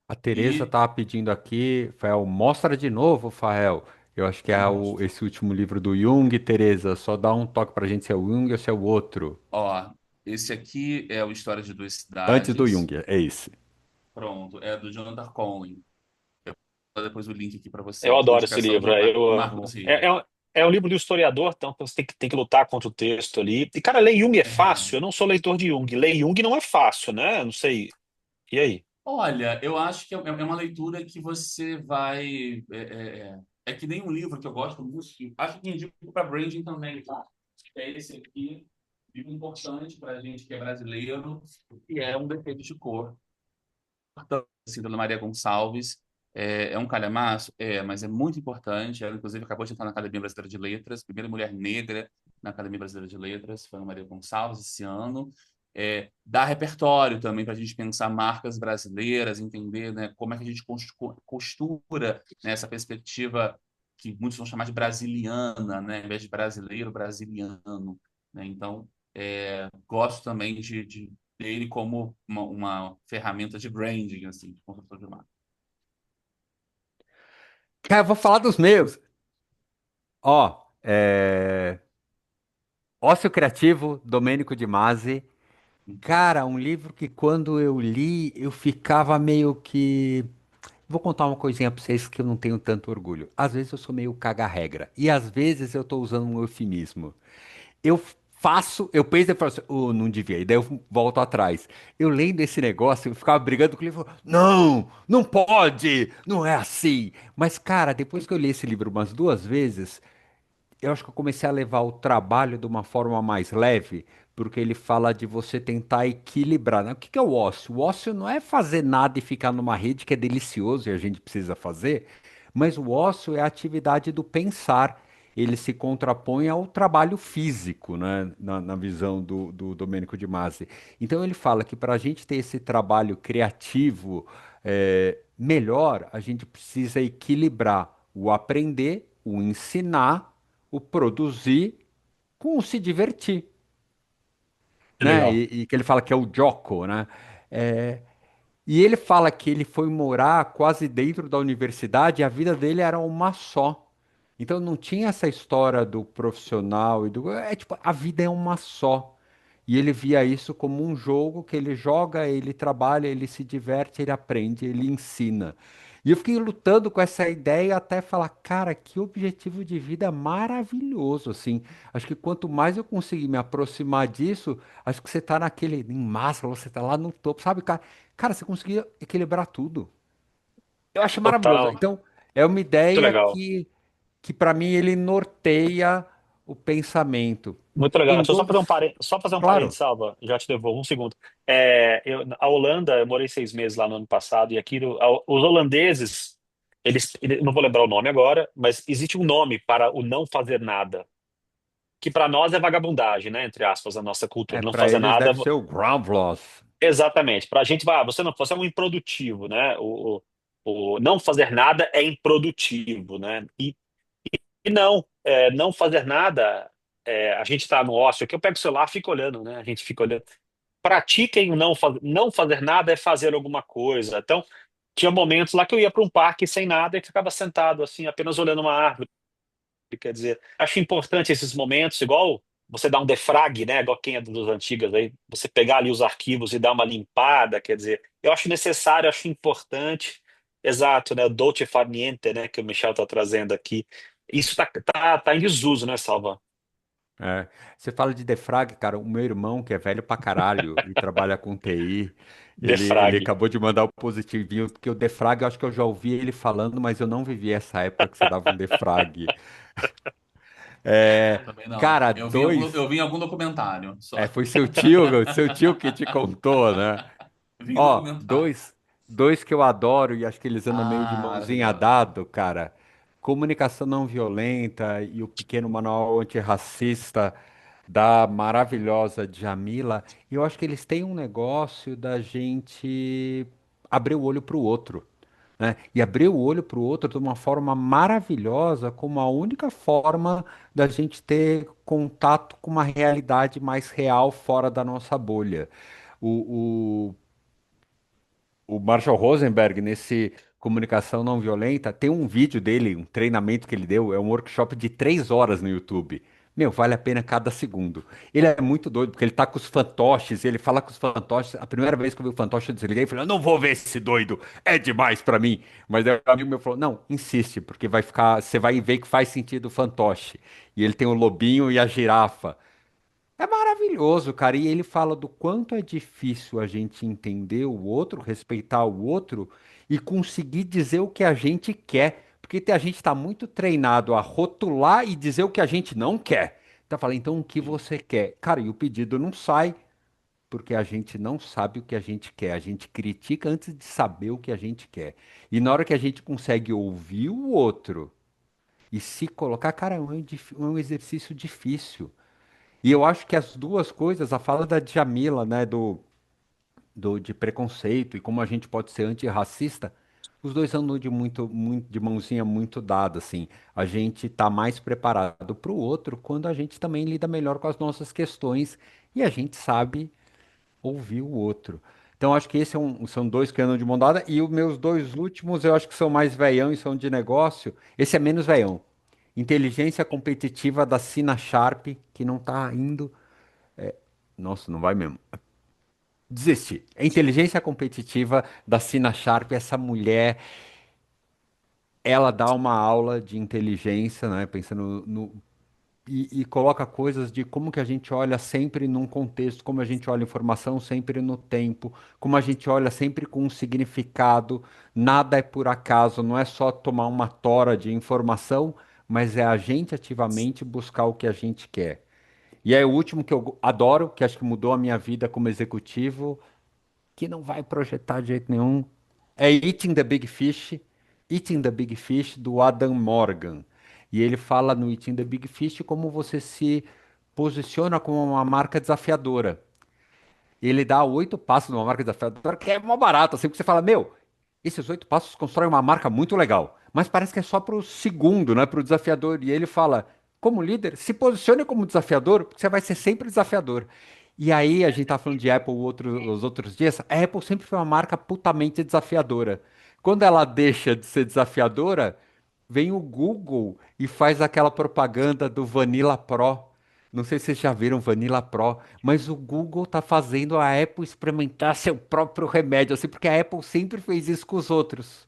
S2: A Tereza
S3: E
S2: tava pedindo aqui, Fael, mostra de novo, Fael. Eu acho que é
S3: mostro.
S2: esse último livro do Jung, Tereza. Só dá um toque pra gente se é o Jung ou se é o outro.
S3: Ó, esse aqui é o História de Duas
S2: Antes do
S3: Cidades.
S2: Jung, é esse.
S3: Pronto, é do Jonathan Conlin. Vou dar depois o link aqui para
S1: Eu
S3: vocês.
S1: adoro esse
S3: Indicação
S1: livro.
S3: de
S1: Eu amo.
S3: Marcos Rey.
S1: É um livro do historiador, então você tem que lutar contra o texto ali. E, cara, ler Jung é
S3: É,
S1: fácil. Eu não sou leitor de Jung. Ler Jung não é fácil, né? Não sei. E aí?
S3: olha, eu acho que é uma leitura que você vai. É que nem um livro que eu gosto muito, acho que indico para branding também, tá? É esse aqui, livro importante para a gente que é brasileiro, que é Um Defeito de Cor, assim, Dona Maria Gonçalves. É um calhamaço? Mas é muito importante. Ela, inclusive, acabou de entrar na Academia Brasileira de Letras, primeira mulher negra na Academia Brasileira de Letras, foi a Maria Gonçalves esse ano. Dá repertório também para a gente pensar marcas brasileiras, entender, né, como é que a gente costura, né, essa perspectiva que muitos vão chamar de brasiliana, né, em vez de brasileiro, brasiliano. Né? Então, gosto também de dele como uma ferramenta de branding, assim, de construção de marca.
S2: Cara, eu vou falar dos meus. Ó, Ócio Criativo, Domênico de Masi.
S3: Uhum.
S2: Cara, um livro que quando eu li, eu ficava meio que. Vou contar uma coisinha pra vocês que eu não tenho tanto orgulho. Às vezes eu sou meio caga-regra. E às vezes eu tô usando um eufemismo. Eu eu penso e falo assim, oh, não devia. E daí eu volto atrás. Eu lendo esse negócio, eu ficava brigando com o livro. Não, não pode, não é assim. Mas, cara, depois que eu li esse livro umas duas vezes, eu acho que eu comecei a levar o trabalho de uma forma mais leve, porque ele fala de você tentar equilibrar, né? O que que é o ócio? O ócio não é fazer nada e ficar numa rede que é delicioso e a gente precisa fazer, mas o ócio é a atividade do pensar. Ele se contrapõe ao trabalho físico, né? Na visão do Domênico de Masi. Então ele fala que para a gente ter esse trabalho criativo melhor, a gente precisa equilibrar o aprender, o ensinar, o produzir com o se divertir,
S1: Que
S2: né?
S1: legal.
S2: E que ele fala que é o Jocko, né? É, e ele fala que ele foi morar quase dentro da universidade e a vida dele era uma só. Então não tinha essa história do profissional e do. É tipo, a vida é uma só. E ele via isso como um jogo que ele joga, ele trabalha, ele se diverte, ele aprende, ele ensina. E eu fiquei lutando com essa ideia até falar, cara, que objetivo de vida maravilhoso, assim. Acho que quanto mais eu conseguir me aproximar disso, acho que você tá naquele, em massa, você tá lá no topo, sabe, cara? Cara, você conseguia equilibrar tudo. Eu acho maravilhoso.
S1: Total.
S2: Então, é uma
S1: Muito
S2: ideia
S1: legal.
S2: que para mim, ele norteia o pensamento.
S1: Muito legal.
S2: Tem
S1: Deixa eu só fazer
S2: dois,
S1: só fazer um
S2: claro,
S1: parênteses, Salva. Já te devolvo um segundo. A Holanda, eu morei 6 meses lá no ano passado, e aqui os holandeses, não vou lembrar o nome agora, mas existe um nome para o não fazer nada, que para nós é vagabundagem, né? Entre aspas, a nossa cultura. Não
S2: para
S1: fazer
S2: eles
S1: nada.
S2: deve ser o ground loss.
S1: Exatamente. Para a gente, você é um improdutivo, né? O não fazer nada é improdutivo, né? E não, não fazer nada, a gente está no ócio aqui, eu pego o celular, fico olhando, né? A gente fica olhando. Pratiquem o não fazer nada é fazer alguma coisa. Então, tinha momentos lá que eu ia para um parque sem nada e ficava sentado assim, apenas olhando uma árvore. Quer dizer, acho importante esses momentos, igual você dar um defrag, né? Igual quem é dos antigas aí, você pegar ali os arquivos e dar uma limpada, quer dizer, eu acho necessário, acho importante. Exato, né? O dolce far niente, né? Que o Michel está trazendo aqui. Isso tá em desuso, né, Salva?
S2: É. Você fala de defrag, cara. O meu irmão, que é velho pra caralho e trabalha com TI, ele
S1: Defrag.
S2: acabou de mandar o positivinho, porque o defrag eu acho que eu já ouvi ele falando, mas eu não vivi essa época que você dava um defrag. É,
S3: Também não.
S2: cara,
S3: Eu vi em algum documentário só.
S2: foi seu tio que te contou, né?
S3: Vi em
S2: Ó,
S3: documentário.
S2: dois que eu adoro e acho que eles andam meio de
S3: Ah,
S2: mãozinha
S3: maravilhoso.
S2: dado, cara. Comunicação não violenta e o pequeno manual antirracista da maravilhosa Djamila. E eu acho que eles têm um negócio da gente abrir o olho para o outro, né? E abrir o olho para o outro de uma forma maravilhosa, como a única forma da gente ter contato com uma realidade mais real fora da nossa bolha. O, o Marshall Rosenberg, nesse Comunicação Não Violenta, tem um vídeo dele, um treinamento que ele deu, é um workshop de 3 horas no YouTube. Meu, vale a pena cada segundo. Ele é muito doido, porque ele tá com os fantoches, ele fala com os fantoches. A primeira vez que eu vi o fantoche, eu desliguei e falei, eu não vou ver esse doido, é demais pra mim. Mas aí um amigo meu falou, não, insiste, porque vai ficar, você vai ver que faz sentido o fantoche. E ele tem o lobinho e a girafa. É maravilhoso, cara. E ele fala do quanto é difícil a gente entender o outro, respeitar o outro e conseguir dizer o que a gente quer. Porque a gente está muito treinado a rotular e dizer o que a gente não quer. Tá falando, então o que
S3: Sim.
S2: você quer? Cara, e o pedido não sai porque a gente não sabe o que a gente quer. A gente critica antes de saber o que a gente quer. E na hora que a gente consegue ouvir o outro e se colocar, cara, é um exercício difícil. E eu acho que as duas coisas, a fala da Djamila, né, de preconceito e como a gente pode ser antirracista, os dois andam de de mãozinha muito dada, assim. A gente tá mais preparado para o outro quando a gente também lida melhor com as nossas questões e a gente sabe ouvir o outro. Então, acho que são dois que andam de mão dada. E os meus dois últimos, eu acho que são mais veião e são de negócio. Esse é menos veião. Inteligência competitiva da Sina Sharp, que não tá indo. Nossa, não vai mesmo. Desistir. A inteligência competitiva da Sina Sharp, essa mulher, ela dá uma aula de inteligência, né? Pensando e coloca coisas de como que a gente olha sempre num contexto, como a gente olha informação sempre no tempo, como a gente olha sempre com um significado. Nada é por acaso, não é só tomar uma tora de informação, mas é a gente ativamente buscar o que a gente quer. E aí o último que eu adoro, que acho que mudou a minha vida como executivo, que não vai projetar de jeito nenhum, é Eating the Big Fish, do Adam Morgan. E ele fala no Eating the Big Fish como você se posiciona como uma marca desafiadora. Ele dá 8 passos numa marca desafiadora, que é mó barato, assim, porque você fala, meu, esses 8 passos constroem uma marca muito legal, mas parece que é só para o segundo, né, para o desafiador. E ele fala, como líder, se posicione como desafiador, porque você vai ser sempre desafiador. E aí, a gente tá falando de Apple os outros dias, a Apple sempre foi uma marca putamente desafiadora. Quando ela deixa de ser desafiadora, vem o Google e faz aquela propaganda do Vanilla Pro. Não sei se vocês já viram Vanilla Pro, mas o Google tá fazendo a Apple experimentar seu próprio remédio, assim, porque a Apple sempre fez isso com os outros.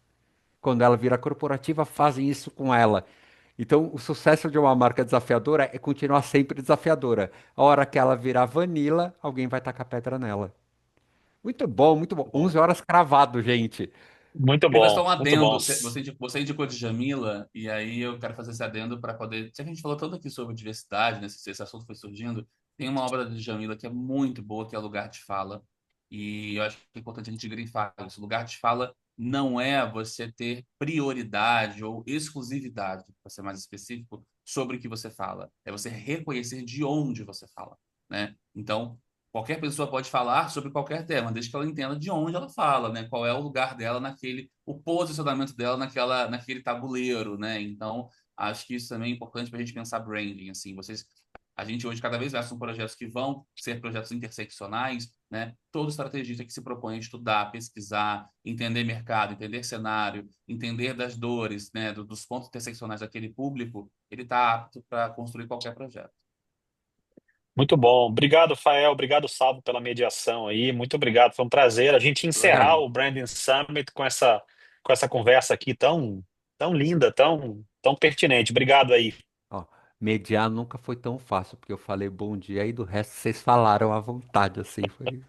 S2: quando ela vira corporativa, fazem isso com ela. Então, o sucesso de uma marca desafiadora é continuar sempre desafiadora. A hora que ela virar vanilla, alguém vai tacar pedra nela. Muito bom, muito bom.
S3: Muito bom.
S2: 11 horas cravado, gente.
S1: Muito
S3: Queria só
S1: bom,
S3: um
S1: muito bom.
S3: adendo. Você indicou Djamila, e aí eu quero fazer esse adendo para poder. Já que a gente falou tanto aqui sobre diversidade, né? Esse assunto foi surgindo, tem uma obra da Djamila que é muito boa, que é Lugar de Fala. E eu acho que é importante a gente grifar isso. Lugar de fala não é você ter prioridade ou exclusividade, para ser mais específico, sobre o que você fala. É você reconhecer de onde você fala, né? Então, qualquer pessoa pode falar sobre qualquer tema, desde que ela entenda de onde ela fala, né? Qual é o lugar dela naquele, o posicionamento dela naquele tabuleiro, né? Então, acho que isso também é importante para a gente pensar branding, assim. A gente hoje cada vez mais são projetos que vão ser projetos interseccionais, né? Todo estrategista que se propõe a estudar, pesquisar, entender mercado, entender cenário, entender das dores, né? Dos pontos interseccionais daquele público, ele está apto para construir qualquer projeto.
S1: Muito bom. Obrigado, Fael. Obrigado, Salvo, pela mediação aí. Muito obrigado. Foi um prazer a gente encerrar o Branding Summit com essa conversa aqui tão linda, tão pertinente. Obrigado aí.
S2: Ó, mediar nunca foi tão fácil, porque eu falei bom dia e do resto vocês falaram à vontade, assim, foi.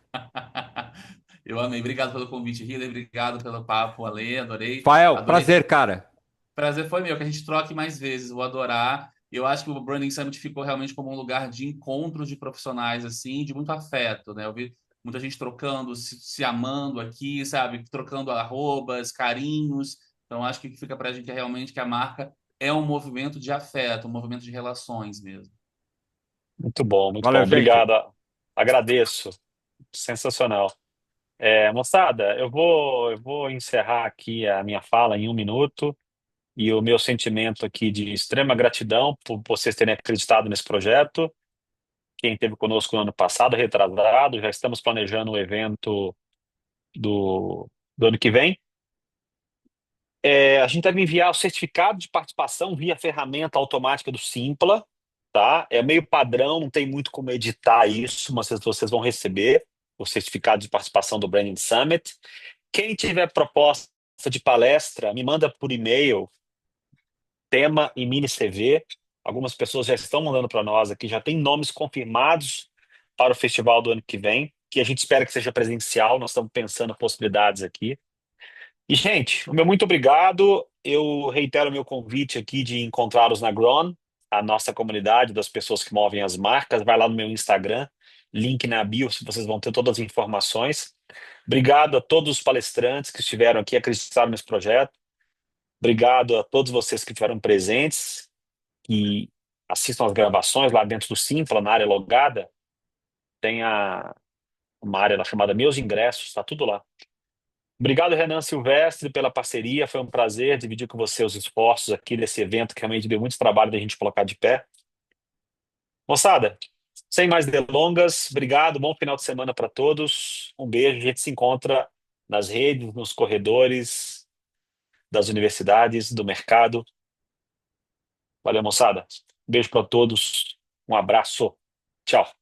S3: Eu amei. Obrigado pelo convite, Hiller. Obrigado pelo papo, Ale. Adorei.
S2: Fael,
S3: Adorei.
S2: prazer, cara.
S3: Prazer foi meu. Que a gente troque mais vezes. Vou adorar. Eu acho que o Branding Summit ficou realmente como um lugar de encontros de profissionais, assim, de muito afeto, né? Eu vi muita gente trocando, se amando aqui, sabe? Trocando arrobas, carinhos. Então, acho que o que fica pra gente é realmente que a marca é um movimento de afeto, um movimento de relações mesmo.
S1: Muito bom, muito bom.
S2: Valeu, gente.
S1: Obrigado. Agradeço. Sensacional. Moçada, eu vou encerrar aqui a minha fala em 1 minuto e o meu sentimento aqui de extrema gratidão por vocês terem acreditado nesse projeto. Quem esteve conosco no ano passado, retrasado, já estamos planejando o evento do ano que vem. A gente deve enviar o certificado de participação via ferramenta automática do Simpla, tá? É meio padrão, não tem muito como editar isso, mas vocês vão receber o certificado de participação do Branding Summit. Quem tiver proposta de palestra, me manda por e-mail, tema e mini CV. Algumas pessoas já estão mandando para nós aqui, já tem nomes confirmados para o festival do ano que vem, que a gente espera que seja presencial, nós estamos pensando possibilidades aqui. E, gente, o meu muito obrigado. Eu reitero o meu convite aqui de encontrá-los na Grown, a nossa comunidade das pessoas que movem as marcas. Vai lá no meu Instagram, link na bio, vocês vão ter todas as informações. Obrigado a todos os palestrantes que estiveram aqui, acreditaram nesse projeto. Obrigado a todos vocês que estiveram presentes e assistam as gravações lá dentro do Simpla, na área logada. Tem uma área lá chamada Meus Ingressos, está tudo lá. Obrigado, Renan Silvestre, pela parceria. Foi um prazer dividir com você os esforços aqui desse evento, que realmente deu muito trabalho da gente colocar de pé. Moçada, sem mais delongas, obrigado, bom final de semana para todos. Um beijo, a gente se encontra nas redes, nos corredores das universidades, do mercado. Valeu, moçada. Beijo para todos. Um abraço. Tchau.